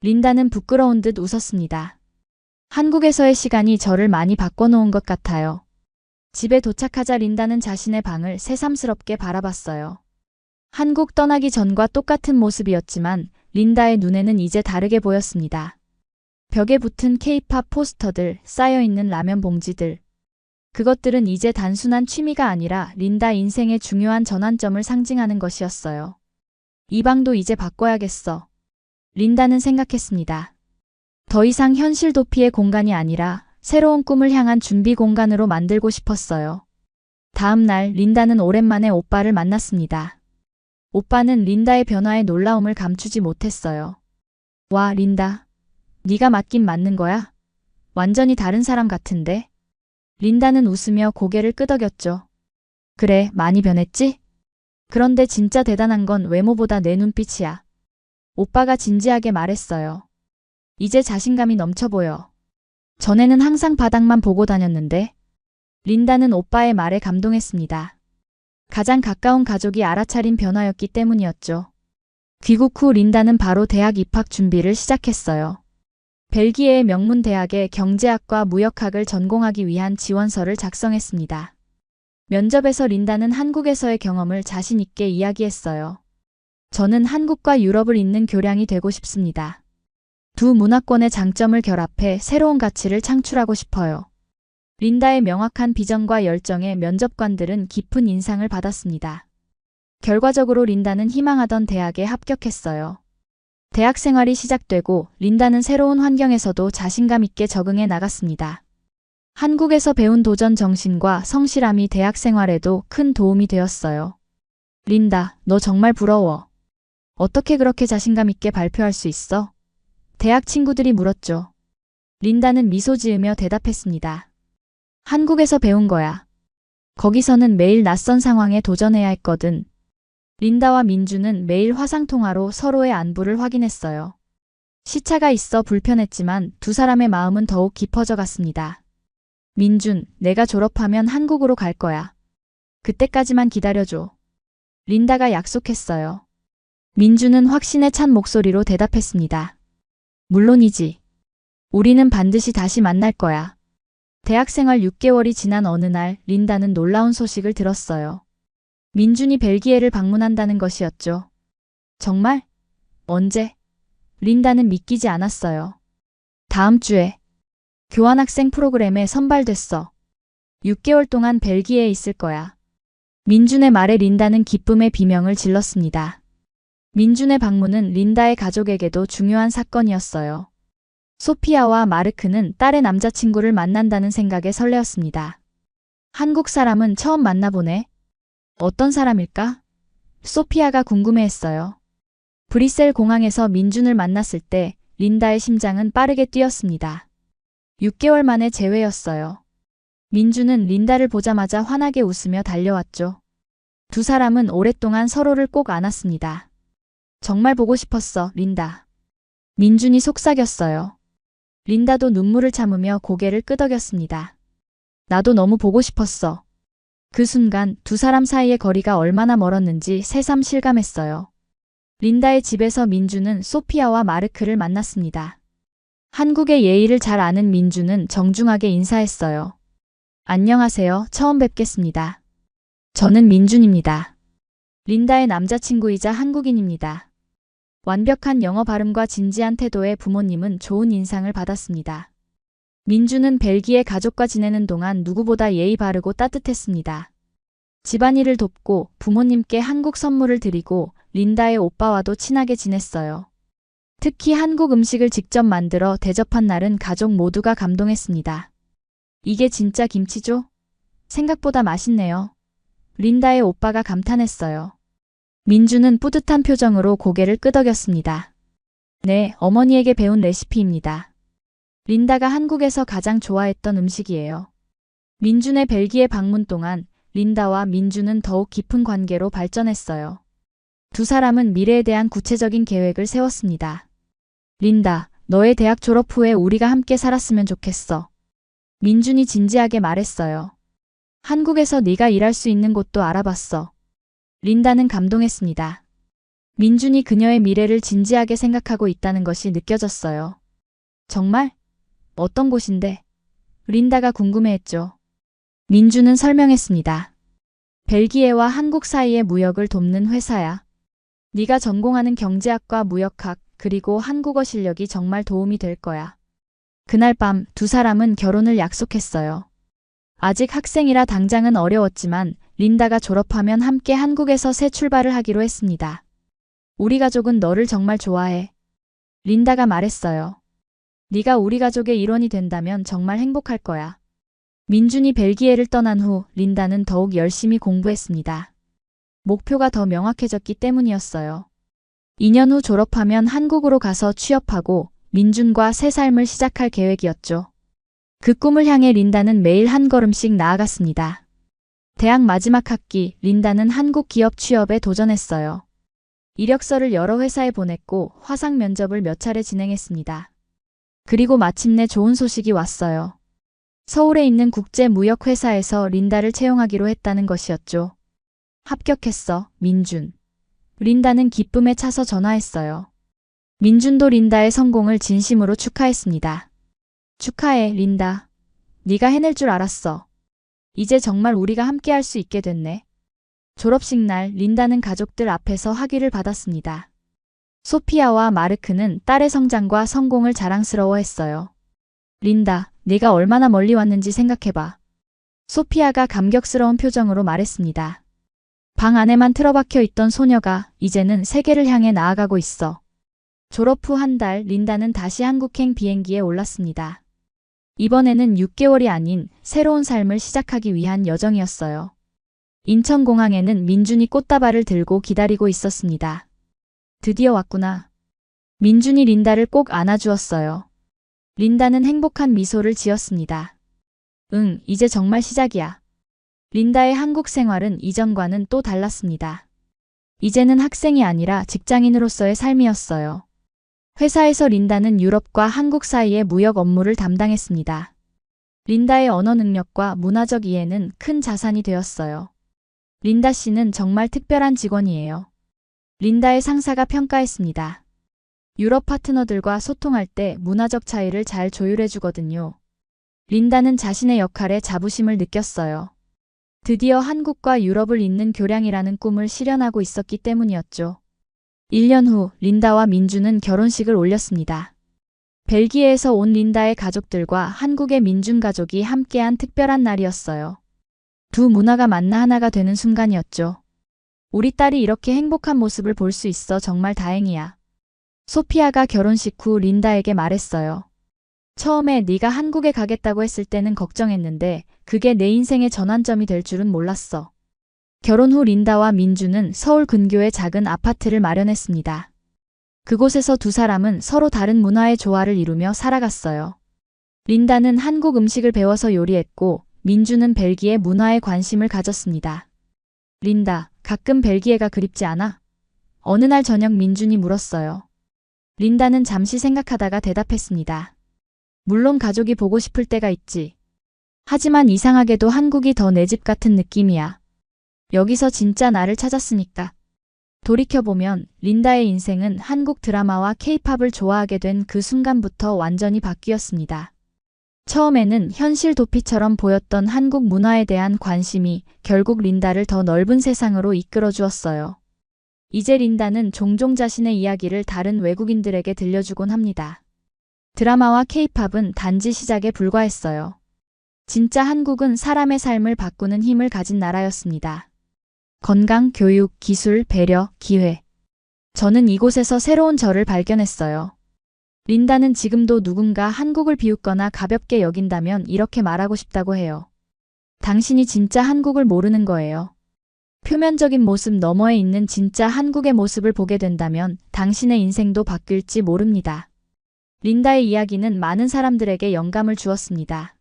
A: 린다는 부끄러운 듯 웃었습니다. 한국에서의 시간이 저를 많이 바꿔놓은 것 같아요. 집에 도착하자 린다는 자신의 방을 새삼스럽게 바라봤어요. 한국 떠나기 전과 똑같은 모습이었지만 린다의 눈에는 이제 다르게 보였습니다. 벽에 붙은 K-팝 포스터들, 쌓여있는 라면 봉지들. 그것들은 이제 단순한 취미가 아니라 린다 인생의 중요한 전환점을 상징하는 것이었어요. 이 방도 이제 바꿔야겠어. 린다는 생각했습니다. 더 이상 현실 도피의 공간이 아니라 새로운 꿈을 향한 준비 공간으로 만들고 싶었어요. 다음 날 린다는 오랜만에 오빠를 만났습니다. 오빠는 린다의 변화에 놀라움을 감추지 못했어요. 와, 린다. 네가 맞긴 맞는 거야? 완전히 다른 사람 같은데? 린다는 웃으며 고개를 끄덕였죠. 그래, 많이 변했지? 그런데 진짜 대단한 건 외모보다 내 눈빛이야. 오빠가 진지하게 말했어요. 이제 자신감이 넘쳐 보여. 전에는 항상 바닥만 보고 다녔는데. 린다는 오빠의 말에 감동했습니다. 가장 가까운 가족이 알아차린 변화였기 때문이었죠. 귀국 후 린다는 바로 대학 입학 준비를 시작했어요. 벨기에의 명문 대학에 경제학과 무역학을 전공하기 위한 지원서를 작성했습니다. 면접에서 린다는 한국에서의 경험을 자신 있게 이야기했어요. 저는 한국과 유럽을 잇는 교량이 되고 싶습니다. 두 문화권의 장점을 결합해 새로운 가치를 창출하고 싶어요. 린다의 명확한 비전과 열정에 면접관들은 깊은 인상을 받았습니다. 결과적으로 린다는 희망하던 대학에 합격했어요. 대학 생활이 시작되고 린다는 새로운 환경에서도 자신감 있게 적응해 나갔습니다. 한국에서 배운 도전 정신과 성실함이 대학 생활에도 큰 도움이 되었어요. 린다, 너 정말 부러워. 어떻게 그렇게 자신감 있게 발표할 수 있어? 대학 친구들이 물었죠. 린다는 미소 지으며 대답했습니다. 한국에서 배운 거야. 거기서는 매일 낯선 상황에 도전해야 했거든. 린다와 민주는 매일 화상통화로 서로의 안부를 확인했어요. 시차가 있어 불편했지만 두 사람의 마음은 더욱 깊어져 갔습니다. 민준, 내가 졸업하면 한국으로 갈 거야. 그때까지만 기다려줘. 린다가 약속했어요. 민주는 확신에 찬 목소리로 대답했습니다. 물론이지. 우리는 반드시 다시 만날 거야. 대학생활 6개월이 지난 어느 날 린다는 놀라운 소식을 들었어요. 민준이 벨기에를 방문한다는 것이었죠. 정말? 언제? 린다는 믿기지 않았어요. 다음 주에. 교환학생 프로그램에 선발됐어. 6개월 동안 벨기에에 있을 거야. 민준의 말에 린다는 기쁨의 비명을 질렀습니다. 민준의 방문은 린다의 가족에게도 중요한 사건이었어요. 소피아와 마르크는 딸의 남자친구를 만난다는 생각에 설레었습니다. 한국 사람은 처음 만나보네. 어떤 사람일까? 소피아가 궁금해했어요. 브뤼셀 공항에서 민준을 만났을 때 린다의 심장은 빠르게 뛰었습니다. 6개월 만에 재회였어요. 민준은 린다를 보자마자 환하게 웃으며 달려왔죠. 두 사람은 오랫동안 서로를 꼭 안았습니다. 정말 보고 싶었어, 린다. 민준이 속삭였어요. 린다도 눈물을 참으며 고개를 끄덕였습니다. 나도 너무 보고 싶었어. 그 순간 두 사람 사이의 거리가 얼마나 멀었는지 새삼 실감했어요. 린다의 집에서 민주는 소피아와 마르크를 만났습니다. 한국의 예의를 잘 아는 민주는 정중하게 인사했어요. 안녕하세요. 처음 뵙겠습니다. 저는 민준입니다. 린다의 남자친구이자 한국인입니다. 완벽한 영어 발음과 진지한 태도의 부모님은 좋은 인상을 받았습니다. 민주는 벨기에 가족과 지내는 동안 누구보다 예의 바르고 따뜻했습니다. 집안일을 돕고 부모님께 한국 선물을 드리고 린다의 오빠와도 친하게 지냈어요. 특히 한국 음식을 직접 만들어 대접한 날은 가족 모두가 감동했습니다. 이게 진짜 김치죠? 생각보다 맛있네요. 린다의 오빠가 감탄했어요. 민주는 뿌듯한 표정으로 고개를 끄덕였습니다. 네, 어머니에게 배운 레시피입니다. 린다가 한국에서 가장 좋아했던 음식이에요. 민준의 벨기에 방문 동안 린다와 민주는 더욱 깊은 관계로 발전했어요. 두 사람은 미래에 대한 구체적인 계획을 세웠습니다. 린다, 너의 대학 졸업 후에 우리가 함께 살았으면 좋겠어. 민준이 진지하게 말했어요. 한국에서 네가 일할 수 있는 곳도 알아봤어. 린다는 감동했습니다. 민준이 그녀의 미래를 진지하게 생각하고 있다는 것이 느껴졌어요. 정말? 어떤 곳인데? 린다가 궁금해했죠. 민준은 설명했습니다. 벨기에와 한국 사이의 무역을 돕는 회사야. 네가 전공하는 경제학과 무역학 그리고 한국어 실력이 정말 도움이 될 거야. 그날 밤 두 사람은 결혼을 약속했어요. 아직 학생이라 당장은 어려웠지만 린다가 졸업하면 함께 한국에서 새 출발을 하기로 했습니다. 우리 가족은 너를 정말 좋아해. 린다가 말했어요. 네가 우리 가족의 일원이 된다면 정말 행복할 거야. 민준이 벨기에를 떠난 후 린다는 더욱 열심히 공부했습니다. 목표가 더 명확해졌기 때문이었어요. 2년 후 졸업하면 한국으로 가서 취업하고 민준과 새 삶을 시작할 계획이었죠. 그 꿈을 향해 린다는 매일 한 걸음씩 나아갔습니다. 대학 마지막 학기, 린다는 한국 기업 취업에 도전했어요. 이력서를 여러 회사에 보냈고 화상 면접을 몇 차례 진행했습니다. 그리고 마침내 좋은 소식이 왔어요. 서울에 있는 국제무역회사에서 린다를 채용하기로 했다는 것이었죠. 합격했어, 민준. 린다는 기쁨에 차서 전화했어요. 민준도 린다의 성공을 진심으로 축하했습니다. 축하해, 린다. 네가 해낼 줄 알았어. 이제 정말 우리가 함께 할 수 있게 됐네. 졸업식 날 린다는 가족들 앞에서 학위를 받았습니다. 소피아와 마르크는 딸의 성장과 성공을 자랑스러워했어요. 린다, 네가 얼마나 멀리 왔는지 생각해봐. 소피아가 감격스러운 표정으로 말했습니다. 방 안에만 틀어박혀 있던 소녀가 이제는 세계를 향해 나아가고 있어. 졸업 후 한 달 린다는 다시 한국행 비행기에 올랐습니다. 이번에는 6개월이 아닌 새로운 삶을 시작하기 위한 여정이었어요. 인천공항에는 민준이 꽃다발을 들고 기다리고 있었습니다. 드디어 왔구나. 민준이 린다를 꼭 안아주었어요. 린다는 행복한 미소를 지었습니다. 응, 이제 정말 시작이야. 린다의 한국 생활은 이전과는 또 달랐습니다. 이제는 학생이 아니라 직장인으로서의 삶이었어요. 회사에서 린다는 유럽과 한국 사이의 무역 업무를 담당했습니다. 린다의 언어 능력과 문화적 이해는 큰 자산이 되었어요. 린다 씨는 정말 특별한 직원이에요. 린다의 상사가 평가했습니다. 유럽 파트너들과 소통할 때 문화적 차이를 잘 조율해 주거든요. 린다는 자신의 역할에 자부심을 느꼈어요. 드디어 한국과 유럽을 잇는 교량이라는 꿈을 실현하고 있었기 때문이었죠. 1년 후 린다와 민주는 결혼식을 올렸습니다. 벨기에에서 온 린다의 가족들과 한국의 민준 가족이 함께한 특별한 날이었어요. 두 문화가 만나 하나가 되는 순간이었죠. 우리 딸이 이렇게 행복한 모습을 볼 수 있어 정말 다행이야. 소피아가 결혼식 후 린다에게 말했어요. 처음에 네가 한국에 가겠다고 했을 때는 걱정했는데 그게 내 인생의 전환점이 될 줄은 몰랐어. 결혼 후 린다와 민주는 서울 근교에 작은 아파트를 마련했습니다. 그곳에서 두 사람은 서로 다른 문화의 조화를 이루며 살아갔어요. 린다는 한국 음식을 배워서 요리했고 민주는 벨기에 문화에 관심을 가졌습니다. 린다, 가끔 벨기에가 그립지 않아? 어느 날 저녁 민준이 물었어요. 린다는 잠시 생각하다가 대답했습니다. 물론 가족이 보고 싶을 때가 있지. 하지만 이상하게도 한국이 더 내 집 같은 느낌이야. 여기서 진짜 나를 찾았으니까. 돌이켜보면 린다의 인생은 한국 드라마와 케이팝을 좋아하게 된 그 순간부터 완전히 바뀌었습니다. 처음에는 현실 도피처럼 보였던 한국 문화에 대한 관심이 결국 린다를 더 넓은 세상으로 이끌어 주었어요. 이제 린다는 종종 자신의 이야기를 다른 외국인들에게 들려주곤 합니다. 드라마와 케이팝은 단지 시작에 불과했어요. 진짜 한국은 사람의 삶을 바꾸는 힘을 가진 나라였습니다. 건강, 교육, 기술, 배려, 기회. 저는 이곳에서 새로운 저를 발견했어요. 린다는 지금도 누군가 한국을 비웃거나 가볍게 여긴다면 이렇게 말하고 싶다고 해요. 당신이 진짜 한국을 모르는 거예요. 표면적인 모습 너머에 있는 진짜 한국의 모습을 보게 된다면 당신의 인생도 바뀔지 모릅니다. 린다의 이야기는 많은 사람들에게 영감을 주었습니다.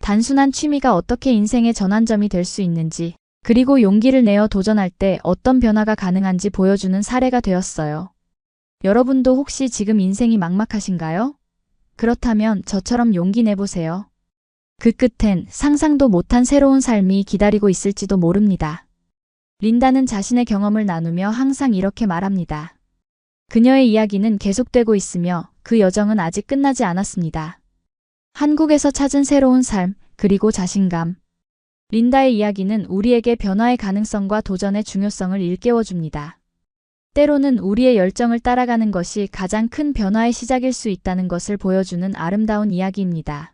A: 단순한 취미가 어떻게 인생의 전환점이 될 수 있는지, 그리고 용기를 내어 도전할 때 어떤 변화가 가능한지 보여주는 사례가 되었어요. 여러분도 혹시 지금 인생이 막막하신가요? 그렇다면 저처럼 용기 내보세요. 그 끝엔 상상도 못한 새로운 삶이 기다리고 있을지도 모릅니다. 린다는 자신의 경험을 나누며 항상 이렇게 말합니다. 그녀의 이야기는 계속되고 있으며 그 여정은 아직 끝나지 않았습니다. 한국에서 찾은 새로운 삶, 그리고 자신감. 린다의 이야기는 우리에게 변화의 가능성과 도전의 중요성을 일깨워줍니다. 때로는 우리의 열정을 따라가는 것이 가장 큰 변화의 시작일 수 있다는 것을 보여주는 아름다운 이야기입니다.